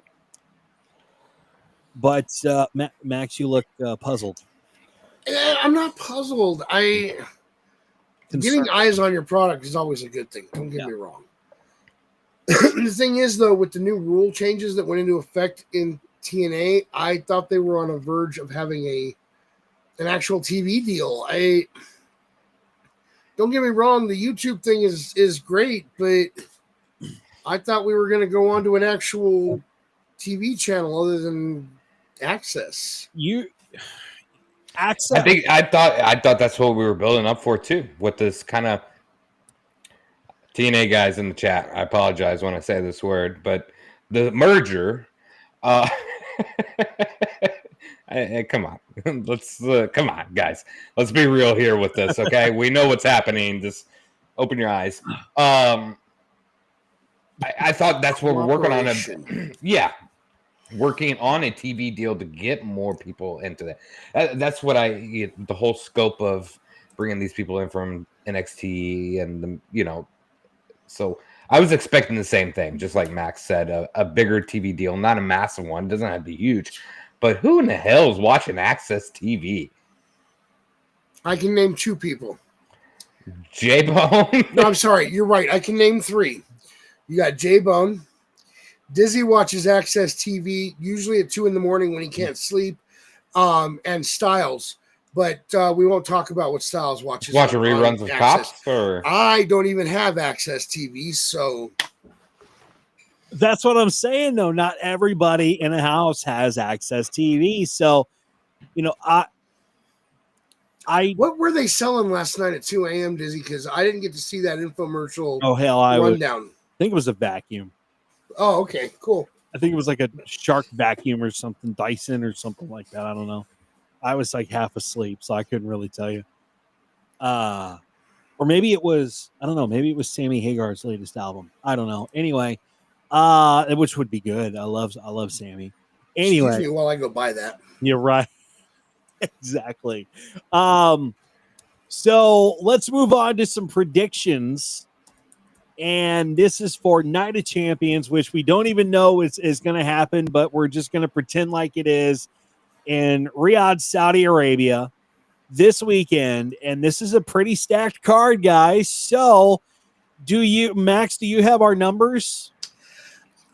But Max, you look puzzled.
I'm not puzzled. Getting eyes on your product is always a good thing. Don't get me wrong. The thing is, though, with the new rule changes that went into effect in TNA, I thought they were on a verge of having an actual TV deal. Don't get me wrong, the YouTube thing is great, but I thought we were going to go on to an actual TV channel other than Access.
Access. I thought that's what we were building up for too. With this kind of TNA guys in the chat, I apologize when I say this word, but the merger. Come on, come on, guys. Let's be real here with this, okay? We know what's happening. Just open your eyes. I thought that's what we're working on. Working on a TV deal to get more people into that. That's what the whole scope of bringing these people in from NXT and So I was expecting the same thing, just like Max said, a bigger TV deal, not a massive one. It doesn't have to be huge. But who in the hell is watching Access TV?
I can name 2 people.
J-Bone?
No, I'm sorry. You're right. I can name 3. You got J-Bone. Dizzy watches Access TV, usually at 2 in the morning when he can't sleep, and Styles. But we won't talk about what Styles watches.
Watching reruns of Cops? Or?
I don't even have Access TV, so...
That's what I'm saying, though. Not everybody in a house has Access TV. So,
what were they selling last night at 2 a.m., Dizzy? Because I didn't get to see that infomercial rundown.
I think it was a vacuum.
Oh, okay, cool.
I think it was like a Shark vacuum or something, Dyson or something like that. I don't know. I was like half asleep, so I couldn't really tell you. Or maybe it was, I don't know, maybe it was Sammy Hagar's latest album. I don't know. Anyway, which would be good. I love Sammy. Anyway,
excuse me while I go buy that.
You're right. Exactly. So let's move on to some predictions. And this is for Night of Champions, which we don't even know is going to happen, but we're just going to pretend like it is in Riyadh, Saudi Arabia this weekend. And this is a pretty stacked card, guys. So Max, do you have our numbers?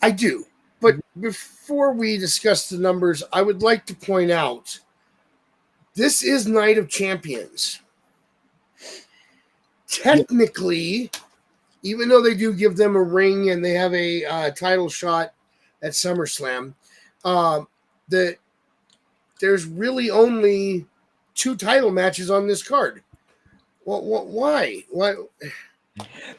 I do. But before we discuss the numbers, I would like to point out this is Night of Champions. Technically, even though they do give them a ring and they have a title shot at SummerSlam, there's really only 2 title matches on this card. Well, why? Why?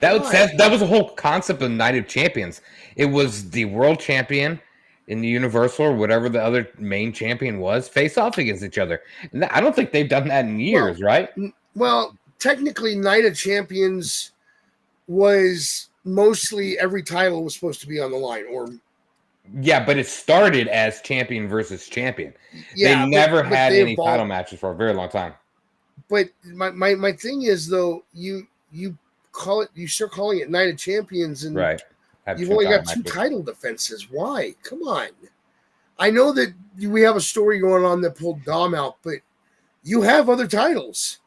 That was the whole concept of Night of Champions. It was the world champion in the Universal or whatever the other main champion was face off against each other. And I don't think they've done that in years, right?
Well, technically, Night of Champions was mostly every title was supposed to be on the line,
but it started as champion versus champion. They never had any title matches for a very long time.
But my thing is, though, you start calling it Night of Champions, and
right.
You've only got 2 title defenses. Why? Come on. I know that we have a story going on that pulled Dom out, but you have other titles.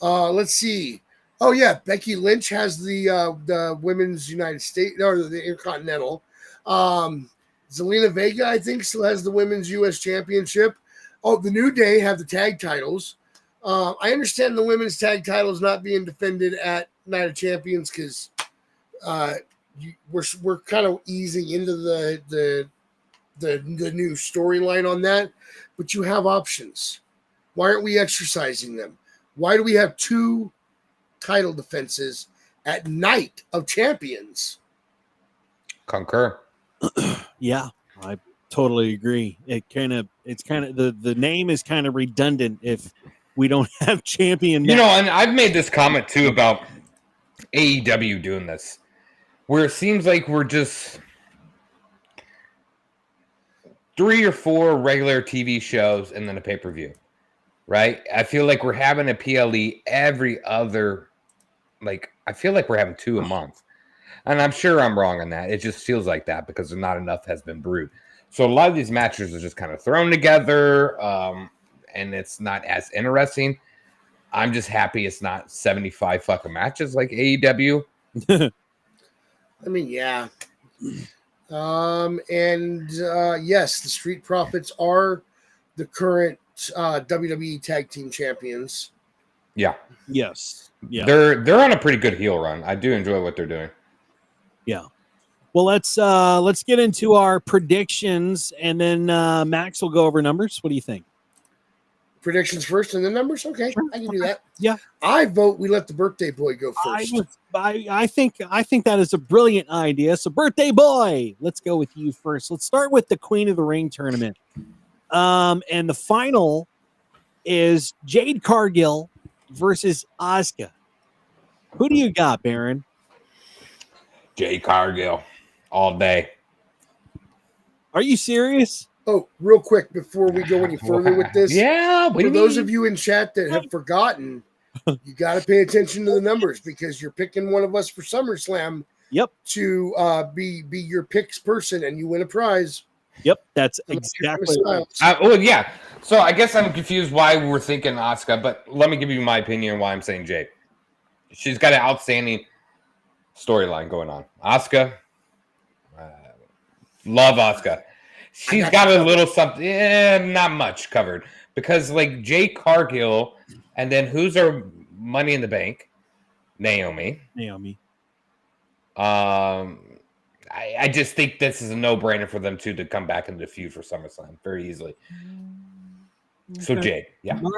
Let's see. Oh yeah, Becky Lynch has the Women's United States or the Intercontinental. Zelina Vega, I think, still has the Women's U.S. Championship. Oh, the New Day have the tag titles. I understand the women's tag titles not being defended at Night of Champions because we're kind of easing into the new storyline on that. But you have options. Why aren't we exercising them? Why do we have 2 title defenses at Night of Champions?
Concur.
Yeah, I totally agree. It's kind of the name is kind of redundant if we don't have champion.
And I've made this comment too about AEW doing this. where it seems like we're just 3 or 4 regular TV shows and then a pay-per-view, right? I feel like we're having a PLE every other, like, I feel like we're having 2 a month. And I'm sure I'm wrong on that. It just feels like that because not enough has been brewed. So a lot of these matches are just kind of thrown together, and it's not as interesting. I'm just happy it's not 75 fucking matches like AEW.
I mean, yeah. Yes, the Street Profits are the current WWE Tag Team Champions.
Yeah.
Yes. Yeah.
They're on a pretty good heel run. I do enjoy what they're doing.
Yeah. Well, let's get into our predictions, and then Max will go over numbers. What do you think?
Predictions first and then numbers? Okay, I can do that.
Yeah.
I vote we let the birthday boy go first.
I think that is a brilliant idea. So, birthday boy, let's go with you first. Let's start with the Queen of the Ring tournament. And the final is Jade Cargill versus Asuka. Who do you got, Baron?
Jade Cargill all day.
Are you serious?
Oh, real quick before we go any further with this.
Yeah.
For those of you in chat that have forgotten, you got to pay attention to the numbers because you're picking one of us for SummerSlam.
Yep.
To be your picks person, and you win a prize.
Yep, that's exactly right.
Well, yeah. So I guess I'm confused why we're thinking Asuka, but let me give you my opinion on why I'm saying Jade. She's got an outstanding storyline going on. Asuka, love Asuka. She's got a little something, not much covered because like Jade Cargill, and then who's her Money in the Bank? Naomi. I just think this is a no-brainer for them to come back into the feud for SummerSlam very easily. Okay. So Jade, yeah.
All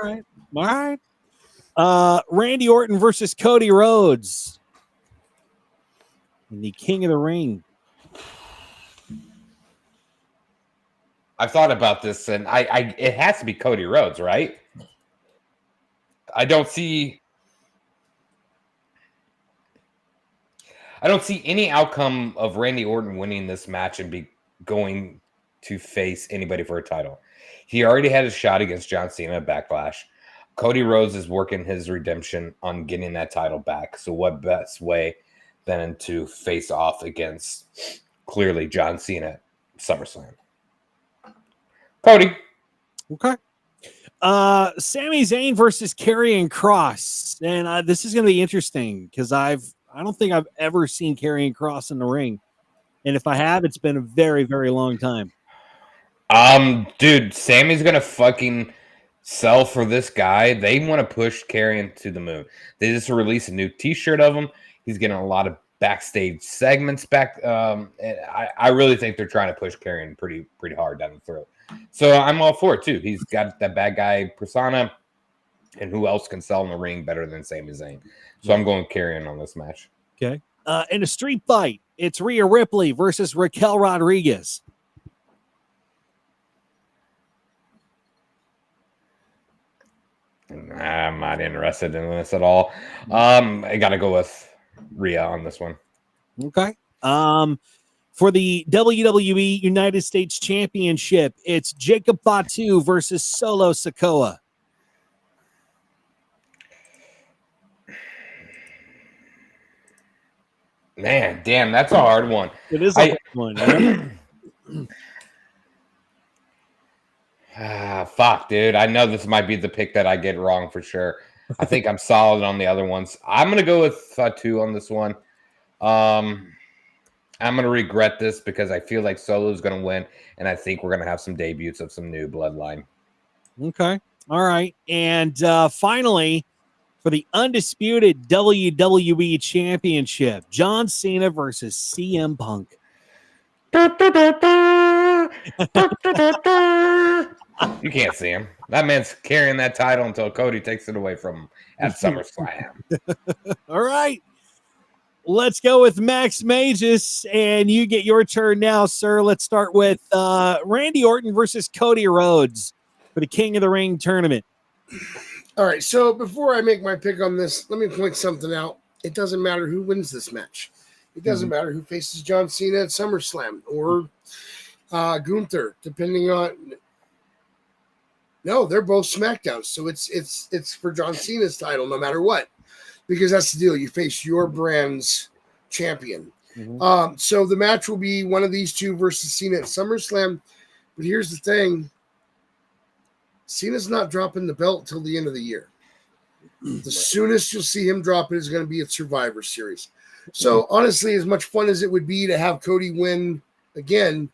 right. Randy Orton versus Cody Rhodes in the King of the Ring.
I've thought about this, and I it has to be Cody Rhodes, right? I don't see any outcome of Randy Orton winning this match and be going to face anybody for a title. He already had a shot against John Cena at Backlash. Cody Rhodes is working his redemption on getting that title back. So what best way than to face off against clearly John Cena at SummerSlam? Cody.
Okay. Sami Zayn versus Karrion Kross. And this is going to be interesting because I don't think I've ever seen Karrion Kross in the ring. And if I have, it's been a very, very long time.
Dude, Sammy's going to fucking sell for this guy. They want to push Karrion to the moon. They just released a new t-shirt of him. He's getting a lot of backstage segments back. And I really think they're trying to push Karrion pretty hard down the throat. So I'm all for it too. He's got that bad guy persona, and who else can sell in the ring better than Sami Zayn? So I'm going Karrion on this match.
Okay. In a street fight, it's Rhea Ripley versus Raquel Rodriguez.
I'm not interested in this at all. I got to go with Rhea on this one.
Okay. For the WWE United States Championship, it's Jacob Fatu versus Solo Sikoa.
Man, damn, that's a hard one.
It is a hard one.
Fuck, dude. I know this might be the pick that I get wrong for sure. I think I'm solid on the other ones. I'm going to go with Fatu on this one. I'm going to regret this because I feel like Solo's going to win, and I think we're going to have some debuts of some new bloodline.
Okay. All right. And finally, for the undisputed WWE Championship, John Cena versus CM Punk.
You can't see him. That man's carrying that title until Cody takes it away from him at SummerSlam.
All right. Let's go with Max Magius, and you get your turn now, sir. Let's start with Randy Orton versus Cody Rhodes for the King of the Ring tournament.
All right, so before I make my pick on this, let me point something out. It doesn't matter who wins this match. It doesn't matter who faces John Cena at SummerSlam or Gunther, depending on. No, they're both SmackDowns, so it's for John Cena's title no matter what, because that's the deal. You face your brand's champion. So the match will be one of these two versus Cena at SummerSlam. But here's the thing: Cena's not dropping the belt till the end of the year. The soonest you'll see him drop it is going to be at Survivor Series. So honestly, as much fun as it would be to have Cody win again,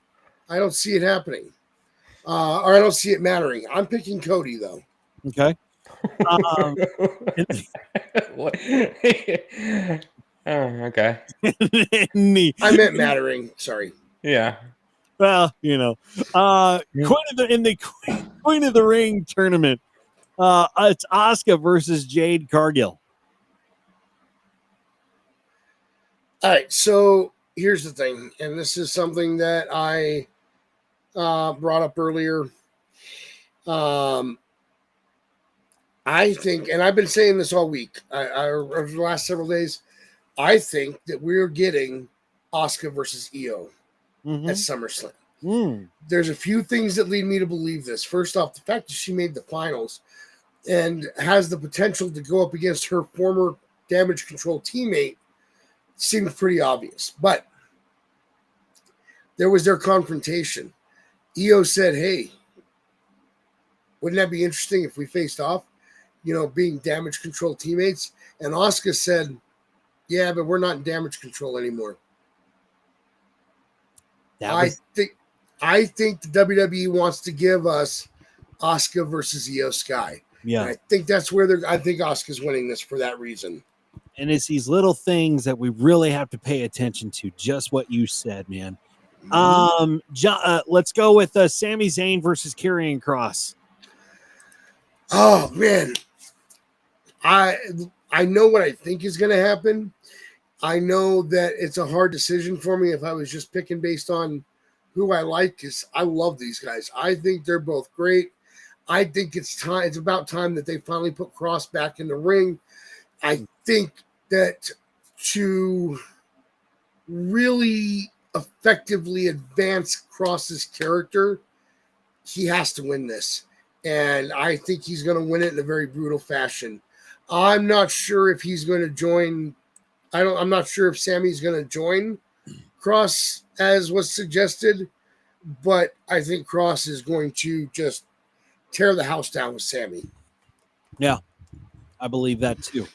I don't see it happening. Or I don't see it mattering. I'm picking Cody, though.
Okay.
Okay.
I meant mattering. Sorry.
Yeah.
Well, Queen of the Ring tournament. It's Asuka versus Jade Cargill.
All right. So here's the thing, and this is something that I brought up earlier. I think, and I've been saying this all week, over the last several days, I think that we're getting Asuka versus Io at SummerSlam. There's a few things that lead me to believe this. First off, the fact that she made the finals and has the potential to go up against her former Damage Control teammate seems pretty obvious. But there was their confrontation. Io said, hey, wouldn't that be interesting if we faced off, being Damage Control teammates? And Asuka said, yeah, but we're not in Damage Control anymore. I think the WWE wants to give us Asuka versus Io Sky.
Yeah.
And I think that's where I think Asuka's winning this for that reason.
And it's these little things that we really have to pay attention to. Just what you said, man. Let's go with Sami Zayn versus Karrion Kross.
Oh man, I know what I think is going to happen. I know that it's a hard decision for me if I was just picking based on who I like, because I love these guys. I think they're both great. I think it's about time that they finally put Kross back in the ring. I think that to really effectively advance Kross's character, he has to win this. And I think he's going to win it in a very brutal fashion. I'm not sure if he's going to join. I'm not sure if Sammy's going to join Kross as was suggested, but I think Kross is going to just tear the house down with Sammy.
Yeah, I believe that too.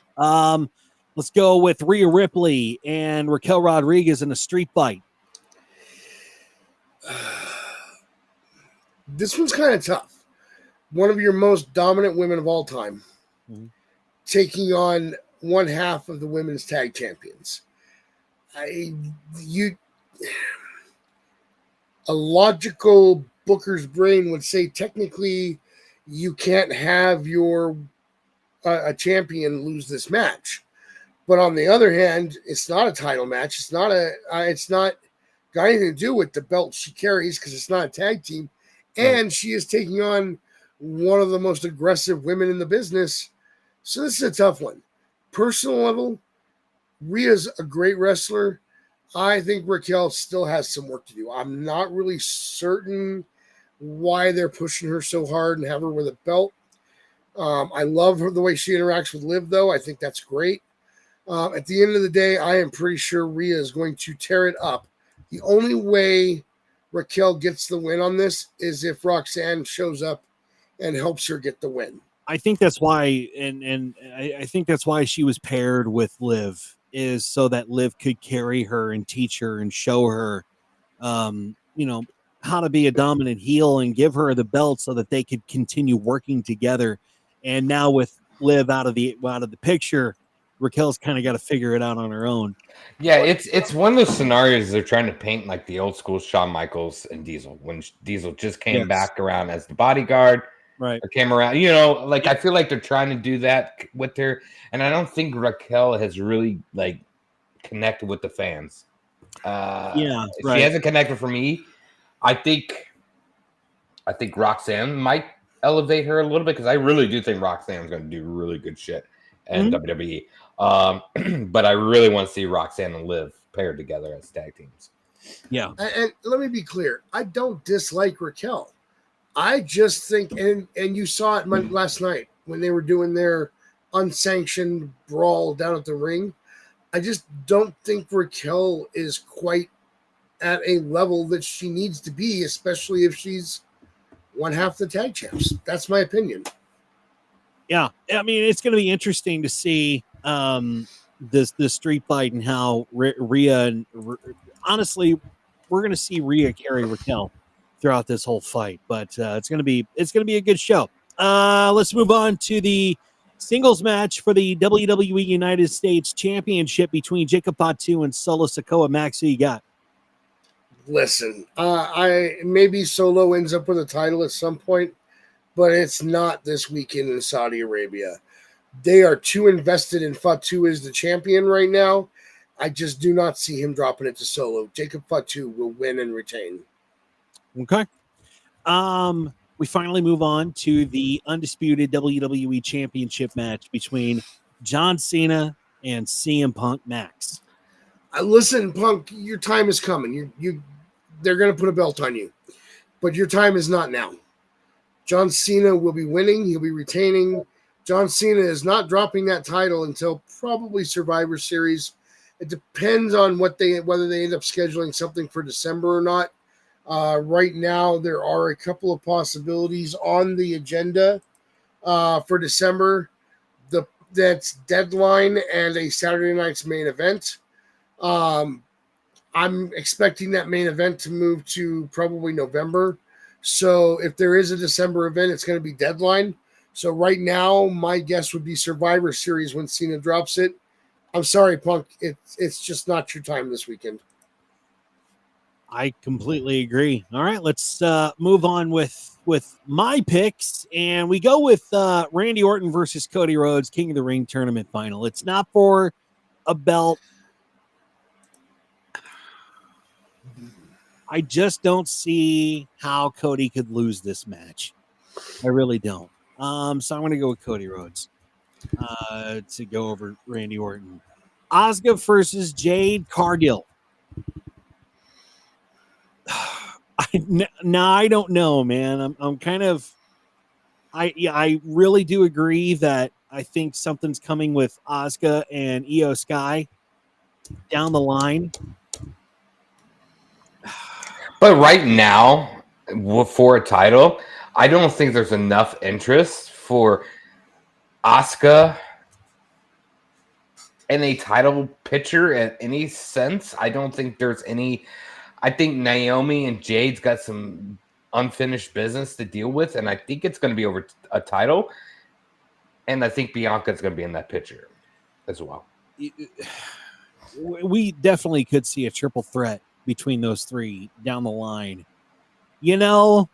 Let's go with Rhea Ripley and Raquel Rodriguez in a street fight.
This one's kind of tough. One of your most dominant women of all time, taking on one half of the women's tag champions. A logical booker's brain would say technically you can't have your a champion lose this match. But on the other hand, it's not a title match. It's not got anything to do with the belt she carries because it's not a tag team. And she is taking on one of the most aggressive women in the business. So this is a tough one. Personal level, Rhea's a great wrestler. I think Raquel still has some work to do. I'm not really certain why they're pushing her so hard and have her with a belt. I love her the way she interacts with Liv, though. I think that's great. At the end of the day, I am pretty sure Rhea is going to tear it up. The only way Raquel gets the win on this is if Roxanne shows up and helps her get the win.
I think that's why, and I think that's why she was paired with Liv, is so that Liv could carry her and teach her and show her, how to be a dominant heel and give her the belt so that they could continue working together. And now with Liv out of the picture, Raquel's kind of got to figure it out on her own.
Yeah, it's one of those scenarios they're trying to paint like the old school Shawn Michaels and Diesel, when Diesel just came back around as the bodyguard.
Right.
Or came around, I feel like they're trying to do that with her. And I don't think Raquel has really connected with the fans. She hasn't connected for me. I think Roxanne might elevate her a little bit because I really do think Roxanne's going to do really good shit in WWE. But I really want to see Roxanne and Liv paired together as tag teams.
Yeah.
And let me be clear. I don't dislike Raquel. I just think, and you saw it last night when they were doing their unsanctioned brawl down at the ring. I just don't think Raquel is quite at a level that she needs to be, especially if she's one half the tag champs. That's my opinion.
Yeah. I mean, it's going to be interesting to see this street fight and how Rhea and honestly, we're going to see Rhea carry Raquel throughout this whole fight, but it's going to be a good show. Let's move on to the singles match for the WWE United States Championship between Jacob Fatu and Solo Sikoa. Max, who you got?
Listen, I maybe Solo ends up with a title at some point, but it's not this weekend in Saudi Arabia. They are too invested in Fatu as the champion right now. I just do not see him dropping it to Solo. Jacob Fatu will win and retain.
Okay. We finally move on to the undisputed WWE Championship match between John Cena and CM Punk. Max.
Listen, Punk, your time is coming. They're going to put a belt on you, but your time is not now. John Cena will be winning. He'll be retaining. John Cena is not dropping that title until probably Survivor Series. It depends on whether they end up scheduling something for December or not. Right now, there are a couple of possibilities on the agenda for December. That's Deadline and a Saturday night's main event. I'm expecting that main event to move to probably November. So if there is a December event, it's going to be Deadline. So right now, my guess would be Survivor Series when Cena drops it. I'm sorry, Punk. It's just not your time this weekend.
I completely agree. All right, let's move on with my picks, and we go with Randy Orton versus Cody Rhodes, King of the Ring tournament final. It's not for a belt. I just don't see how Cody could lose this match. I really don't. So I'm going to go with Cody Rhodes to go over Randy Orton. Asuka versus Jade Cargill. I don't know, man. I'm kind of. I really do agree that I think something's coming with Asuka and Io Sky down the line.
But right now, for a title, I don't think there's enough interest for Asuka in a title picture in any sense. I don't think there's any. I think Naomi and Jade's got some unfinished business to deal with, and I think it's going to be over a title. And I think Bianca's going to be in that picture as well.
We definitely could see a triple threat between those three down the line. You know,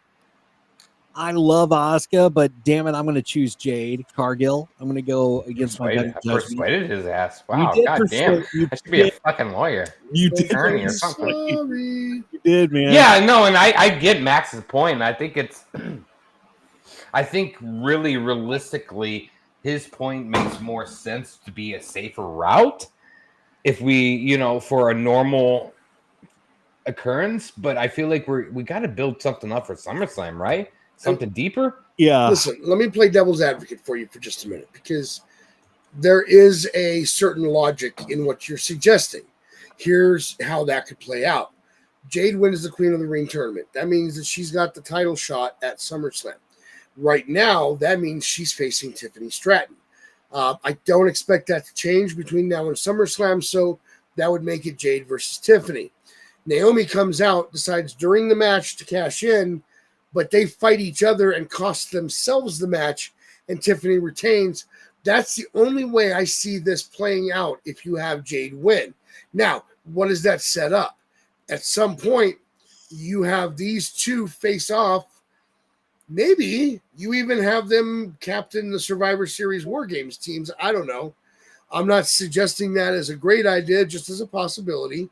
I love Asuka, but damn it, I'm going to choose Jade Cargill. I'm going to go against my better judgment.
Persuaded his ass. Wow, god damn. I should be a fucking lawyer.
You did.
Attorney or something.
Sorry.
You did, man.
Yeah, no, and I get Max's point. I think it's I think really realistically his point makes more sense to be a safer route if we, for a normal occurrence, but I feel like we got to build something up for SummerSlam, right? Something deeper?
Yeah.
Listen, let me play devil's advocate for you for just a minute, because there is a certain logic in what you're suggesting. Here's how that could play out. Jade wins the Queen of the Ring tournament. That means that she's got the title shot at SummerSlam. Right now, that means she's facing Tiffany Stratton. I don't expect that to change between now and SummerSlam, so that would make it Jade versus Tiffany. Naomi comes out, decides during the match to cash in, but they fight each other and cost themselves the match, and Tiffany retains. That's the only way I see this playing out if you have Jade win. Now, what does that set up? At some point, you have these two face off. Maybe you even have them captain the Survivor Series War Games teams. I don't know. I'm not suggesting that as a great idea, just as a possibility.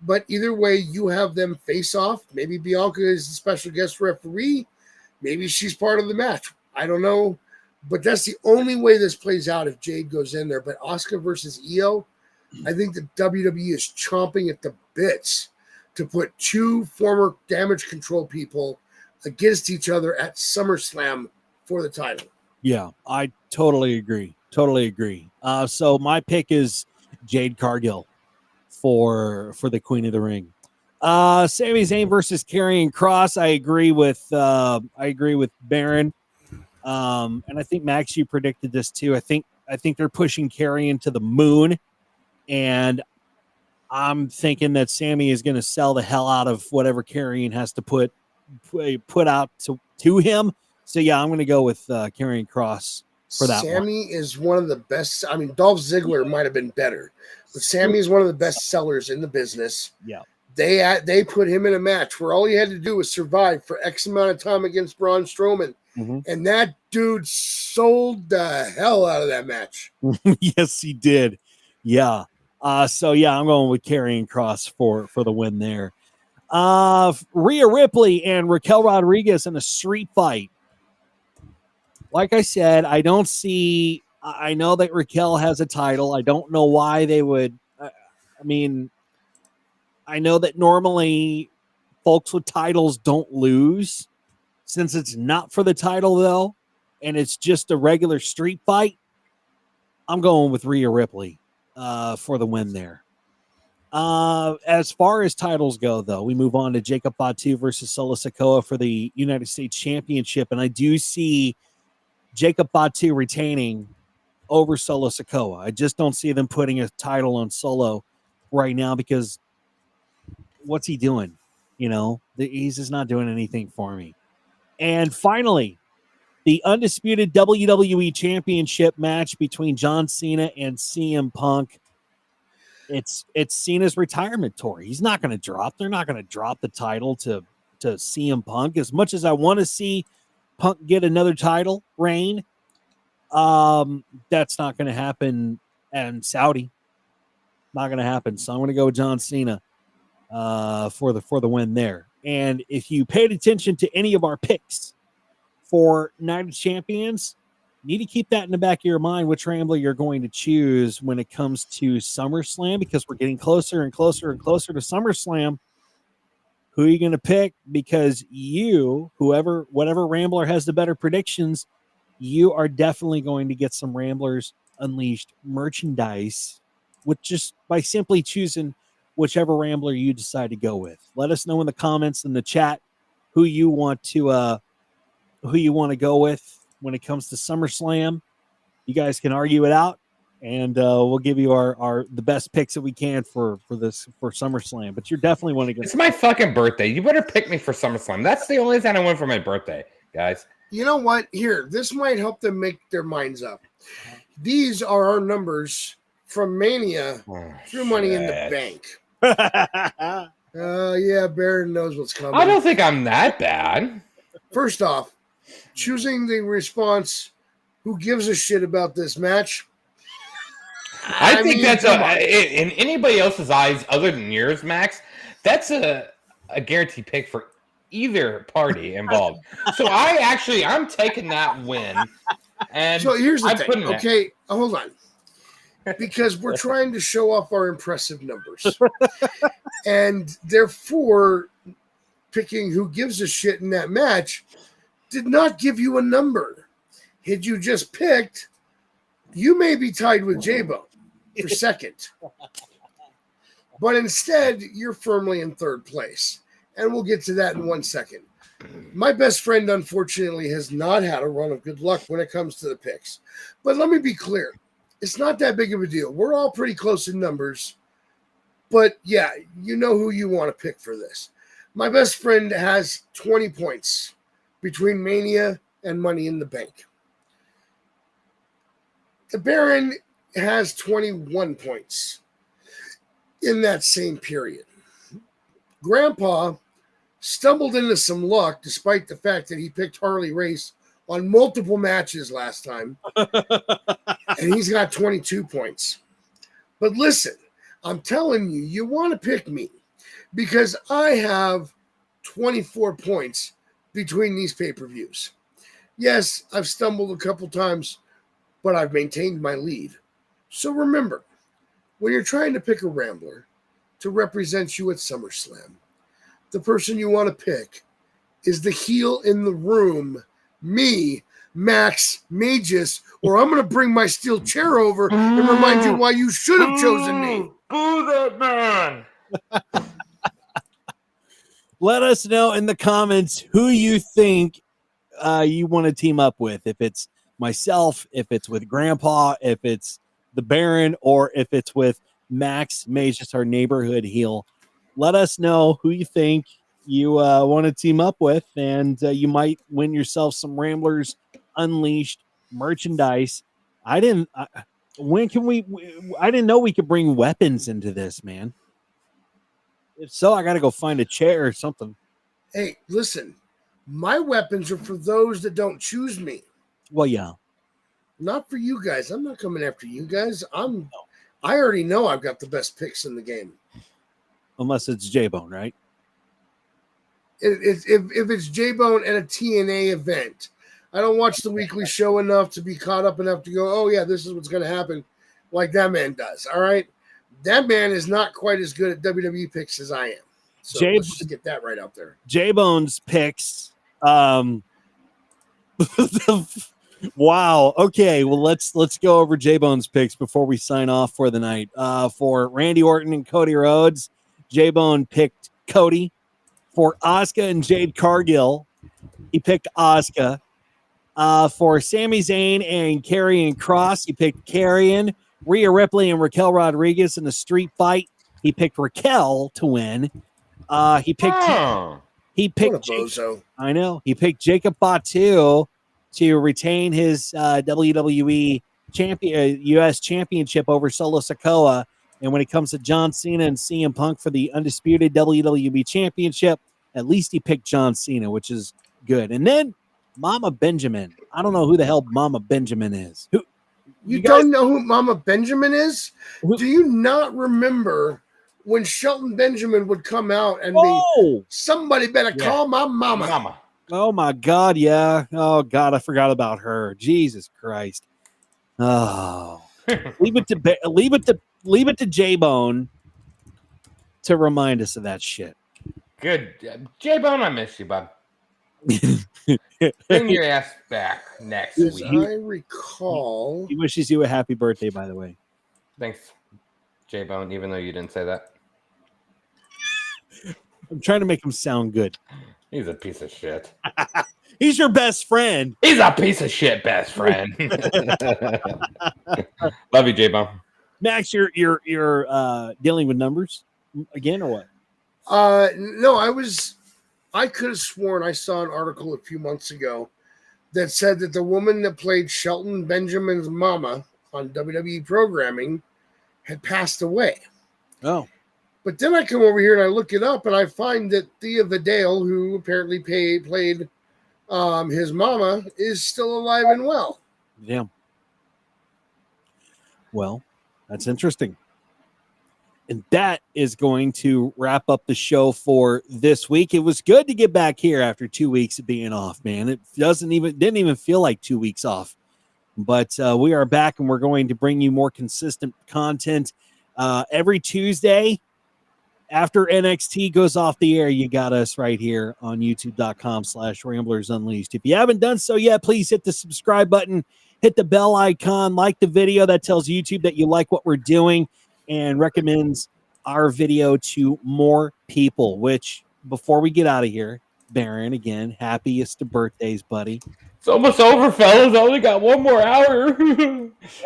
But either way, you have them face off. Maybe Bianca is the special guest referee. Maybe she's part of the match. I don't know. But that's the only way this plays out if Jade goes in there. But Asuka versus Io, I think the WWE is chomping at the bits to put two former Damage Control people against each other at SummerSlam for the title.
Yeah, I totally agree. Totally agree. So my pick is Jade Cargill for the Queen of the Ring. Sami Zayn versus Karrion Kross. I agree with Baron. And I think Max, you predicted this too. I think they're pushing Karrion to the moon, and I'm thinking that Sammy is going to sell the hell out of whatever Karrion has to put out to him. So yeah, I'm going to go with Karrion Kross for that
Sammy is one of the best. I mean, Dolph Ziggler might have been better, but Sammy is one of the best sellers in the business.
Yeah.
They put him in a match where all he had to do was survive for X amount of time against Braun Strowman.
Mm-hmm.
And that dude sold the hell out of that match.
Yes, he did. Yeah. So yeah, I'm going with Karrion Kross for the win there. Rhea Ripley and Raquel Rodriguez in a street fight. Like I said, I know that Raquel has a title. I don't know why they would. I know that normally folks with titles don't lose. Since it's not for the title, though, and it's just a regular street fight, I'm going with Rhea Ripley for the win there. As far as titles go, though, we move on to Jacob Fatu versus Solo Sikoa for the United States Championship, and I do see Jacob Fatu retaining over Solo Sikoa. I just don't see them putting a title on Solo right now because what's he doing? He's just not doing anything for me. And finally, the undisputed WWE Championship match between John Cena and CM Punk. It's Cena's retirement tour. He's not going to drop. They're not going to drop the title to CM Punk. As much as I want to see Punk get another title reign, that's not going to happen. And Saudi, not going to happen. So I'm going to go with John Cena for the win there. And if you paid attention to any of our picks for Night of Champions, you need to keep that in the back of your mind, which Rambler you're going to choose when it comes to SummerSlam, because we're getting closer and closer and closer to SummerSlam. Who are you going to pick? Because whatever Rambler has the better predictions, you are definitely going to get some Ramblers Unleashed merchandise with just by simply choosing whichever Rambler you decide to go with. Let us know in the comments in the chat who you want to go with when it comes to SummerSlam. You guys can argue it out, and we'll give you the best picks that we can for SummerSlam. But you're definitely want to go.
It's my fucking birthday. You better pick me for SummerSlam. That's the only thing I win for my birthday, guys.
You know what? Here, this might help them make their minds up. These are our numbers from Mania through Money in the Bank. Yeah, Baron knows what's coming.
I don't think I'm that bad.
First off, choosing the response, who gives a shit about this match?
I think that's in anybody else's eyes other than yours, Max, that's a guaranteed pick for either party involved. So I'm taking that win. And
so here's the thing. Okay, hold on. Because we're trying to show off our impressive numbers. And therefore, picking who gives a shit in that match did not give you a number. Had you just picked, you may be tied with J-Bone for second. But instead, you're firmly in third place. And we'll get to that in 1 second. My best friend, unfortunately, has not had a run of good luck when it comes to the picks. But let me be clear. It's not that big of a deal. We're all pretty close in numbers. But, yeah, you know who you want to pick for this. My best friend has 20 points between Mania and Money in the Bank. The Baron has 21 points in that same period. Grandpa stumbled into some luck despite the fact that he picked Harley Race on multiple matches last time. And he's got 22 points. But listen, I'm telling you, you want to pick me because I have 24 points between these pay-per-views. Yes, I've stumbled a couple times, but I've maintained my lead. So remember, when you're trying to pick a Rambler to represent you at SummerSlam, the person you want to pick is the heel in the room, me, Max, Magius, or I'm going to bring my steel chair over and remind you why you should have chosen me.
Boo that man.
Let us know in the comments who you think you want to team up with. If it's myself, if it's with Grandpa, if it's the Baron, or if it's with Max Magius, our neighborhood heel. Let us know who you think you want to team up with, and you might win yourself some Ramblers Unleashed merchandise. I didn't know we could bring weapons into this, man. If so, I got to go find a chair or something.
Hey, listen, my weapons are for those that don't choose me.
Well, yeah.
Not for you guys. I'm not coming after you guys. I already know I've got the best picks in the game.
Unless it's J-Bone, right?
If it's J-Bone and a TNA event, I don't watch the weekly show enough to be caught up enough to go, oh, yeah, this is what's going to happen, like that man does, all right? That man is not quite as good at WWE picks as I am. So let's just get that right out there.
J-Bone's picks. Wow. Okay. Well, let's go over J-Bone's picks before we sign off for the night. For Randy Orton and Cody Rhodes, J-Bone picked Cody. For Asuka and Jade Cargill, he picked Asuka. For Sami Zayn and Karrion Kross, he picked Karrion. Rhea Ripley and Raquel Rodriguez in the street fight, he picked Raquel to win. He picked
bozo.
I know. He picked Jacob Batu to retain his WWE U.S. Championship over Solo Sikoa. And when it comes to John Cena and CM Punk for the undisputed WWE Championship, at least he picked John Cena, which is good. And then Mama Benjamin. I don't know who the hell Mama Benjamin is. Who?
You don't know who Mama Benjamin is? Do you not remember when Shelton Benjamin would come out and be, somebody better call my mama.
Oh, my God, yeah. Oh, God, I forgot about her. Jesus Christ. Oh. leave it to J-Bone to remind us of that shit.
Good. J-Bone, I miss you, bud. Bring your ass back next week.
I recall.
He wishes you a happy birthday, by the way.
Thanks, J-Bone, even though you didn't say that.
I'm trying to make him sound good.
He's a piece of shit.
He's your best friend.
He's a piece of shit best friend. Love you, J-Bone.
Max, you're dealing with numbers again or what?
No, I could have sworn I saw an article a few months ago that said that the woman that played Shelton Benjamin's mama on WWE programming had passed away.
Oh.
But then I come over here and I look it up and I find that Thea Vidal, who apparently played his mama, is still alive and well.
Yeah. Well, that's interesting. And that is going to wrap up the show for this week. It was good to get back here after 2 weeks of being off, man. It didn't even feel like 2 weeks off. But we are back, and we're going to bring you more consistent content every Tuesday. After NXT goes off the air, you got us right here on youtube.com/Ramblers Unleashed. If you haven't done so yet, please hit the subscribe button, hit the bell icon, like the video. That tells YouTube that you like what we're doing and recommends our video to more people, which, before we get out of here, Baron, again, happiest of birthdays, buddy.
It's almost over, fellas. I only got 1 more hour.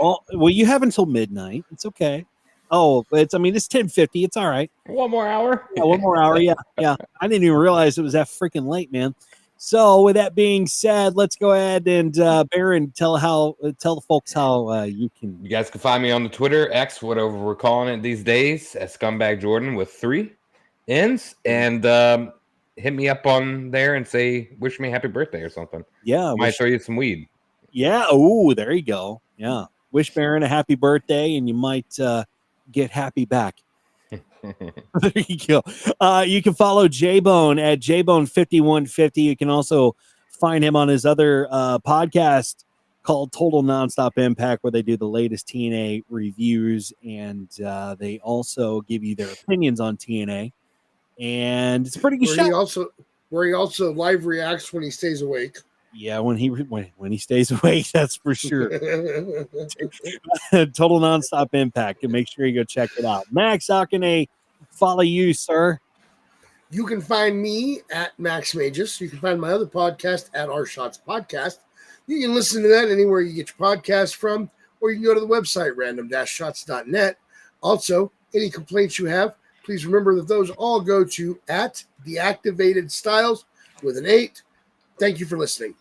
well, you have until midnight. It's okay. Oh, it's 10:50. It's all right.
1 more hour?
Yeah, 1 more hour. Yeah. I didn't even realize it was that freaking late, man. So with that being said, let's go ahead and Baron, tell the folks how you can.
You guys can find me on the Twitter, X, whatever we're calling it these days, at Scumbag Jordan with 3 N's, and hit me up on there and say wish me happy birthday or something.
Yeah,
might throw you some weed.
Yeah. Oh, there you go. Yeah. Wish Baron a happy birthday, and you might get happy back. There you go. You can follow J-Bone at JBone5150. You can also find him on his other podcast, called Total Nonstop Impact, where they do the latest TNA reviews, and they also give you their opinions on TNA. And it's a pretty good show.
Where he also live reacts when he stays awake.
Yeah, when he stays awake, that's for sure. Total Nonstop Impact, and make sure you go check it out. Max, how can they follow you, sir?
You can find me at Max Magius. You can find my other podcast at Our Shots Podcast. You can listen to that anywhere you get your podcast from, or you can go to the website, random-shots.net. Also, any complaints you have, please remember that those all go to at The Activated Styles with an 8. Thank you for listening.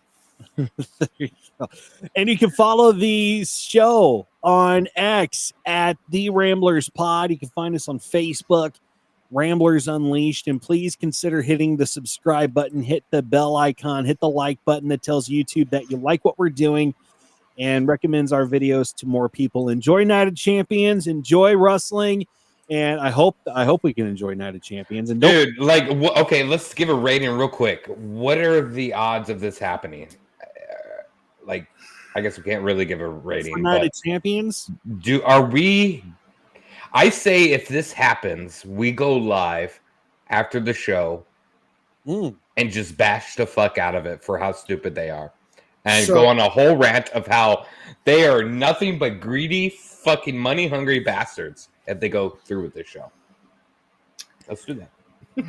There you go. And you can follow the show on X at The Ramblers Pod. You can find us on Facebook, Ramblers Unleashed, and please consider hitting the subscribe button, hit the bell icon, hit the like button that tells YouTube that you like what we're doing and recommends our videos to more people. Enjoy Night of Champions, enjoy wrestling, and I hope we can enjoy Night of Champions. And
dude, like, okay, let's give a rating real quick. What are the odds of this happening? Like, I guess we can't really give a rating.
For Night of Champions,
I say if this happens, we go live after the show and just bash the fuck out of it for how stupid they are. And go on a whole rant of how they are nothing but greedy, fucking money-hungry bastards if they go through with this show. Let's do that.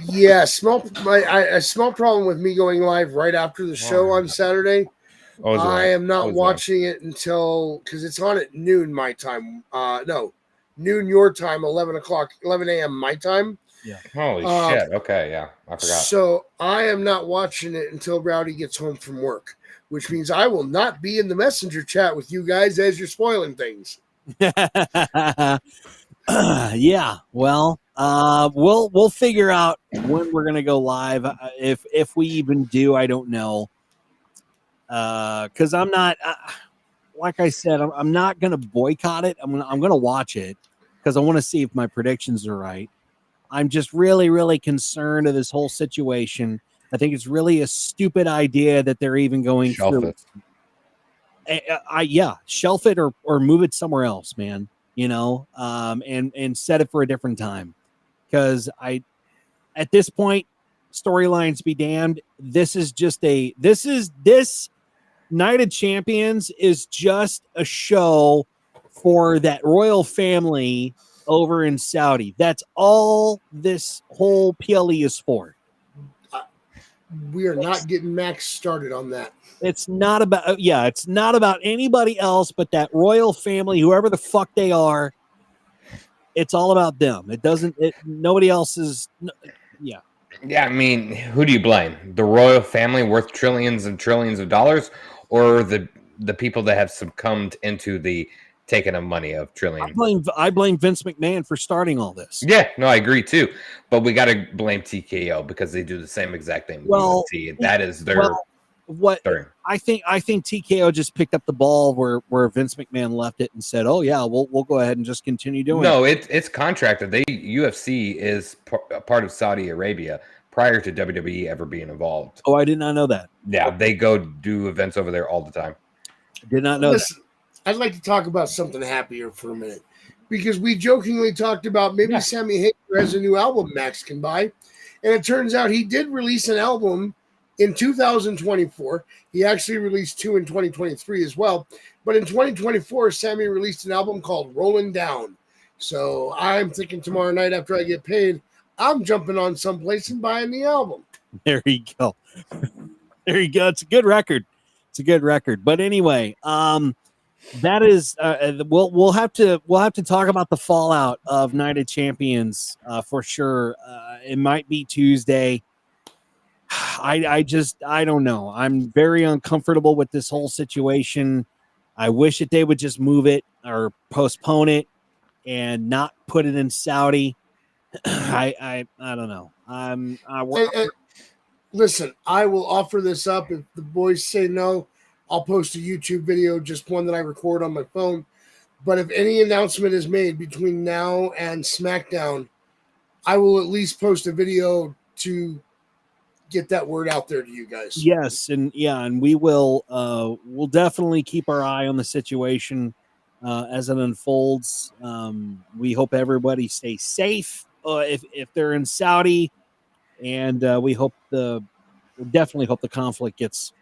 Yeah, a small problem with me going live right after the show on Saturday. I am not watching it until, because it's on at noon my time. Noon your time, 11 a.m. my time.
Yeah. Holy shit. Okay, yeah. I forgot.
So I am not watching it until Rowdy gets home from work, which means I will not be in the messenger chat with you guys as you're spoiling things.
Yeah. Well, we'll figure out when we're gonna go live. If we even do, I don't know. Because I'm not, like I said, I'm not gonna boycott it. I'm gonna watch it because I want to see if my predictions are right. I'm just really, really concerned of this whole situation. I think it's really a stupid idea that they're even going through. Yeah, shelf it or move it somewhere else, man. You know, and set it for a different time. Because at this point, storylines be damned. This Night of Champions is just a show for that royal family over in Saudi. That's all this whole PLE is for.
We are not getting Max started on that.
It's not about anybody else but that royal family, whoever the fuck they are. It's all about them. Nobody else is. Yeah.
Yeah, I mean, who do you blame? The royal family worth trillions and trillions of dollars, or the people that have succumbed into the taking of money of trillions?
I blame Vince McMahon for starting all this.
Yeah, no, I agree too. But we got to blame TKO because they do the same exact thing.
Well,
that is their thing.
I think TKO just picked up the ball where Vince McMahon left it and said, "Oh yeah, we'll go ahead and just continue doing."
No, it's contracted. UFC is part of Saudi Arabia prior to WWE ever being involved.
Oh, I did not know that.
Yeah, they go do events over there all the time.
Did not know.
Listen, I'd like to talk about something happier for a minute, because we jokingly talked about maybe Sammy Hagar has a new album Max can buy, and it turns out he did release an album in 2024. He actually released 2 in 2023 as well. But in 2024, Sammy released an album called Rolling Down. So I'm thinking tomorrow night after I get paid, I'm jumping on someplace and buying the album.
There you go. There you go. It's a good record. But anyway, that is we'll have to talk about the fallout of Night of Champions for sure. It might be Tuesday. I don't know. I'm very uncomfortable with this whole situation. I wish that they would just move it or postpone it and not put it in Saudi. I don't know.
Listen, I will offer this up. If the boys say no, I'll post a YouTube video, just one that I record on my phone. But if any announcement is made between now and SmackDown, I will at least post a video to get that word out there to you guys.
Yes, and we will. We'll definitely keep our eye on the situation as it unfolds. We hope everybody stays safe if they're in Saudi, and we definitely hope the conflict gets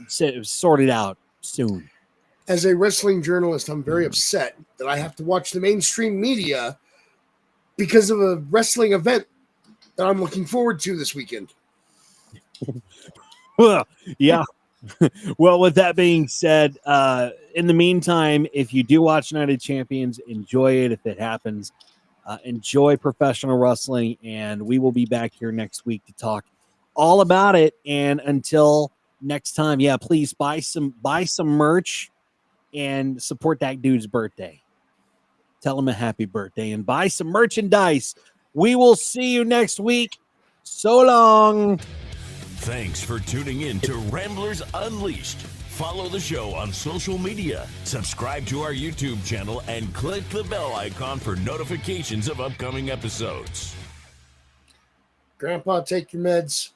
sorted out soon.
As a wrestling journalist, I'm very upset that I have to watch the mainstream media because of a wrestling event that I'm looking forward to this weekend.
Well, yeah. Well, with that being said, in the meantime, if you do watch Night of Champions, enjoy it if it happens. Enjoy professional wrestling, and we will be back here next week to talk all about it. And until next time, please buy some merch and support that dude's birthday. Tell him a happy birthday and buy some merchandise. We will see you next week. So long.
Thanks for tuning in to Ramblers Unleashed. Follow the show on social media, subscribe to our YouTube channel, and click the bell icon for notifications of upcoming episodes.
Grandpa, take your meds.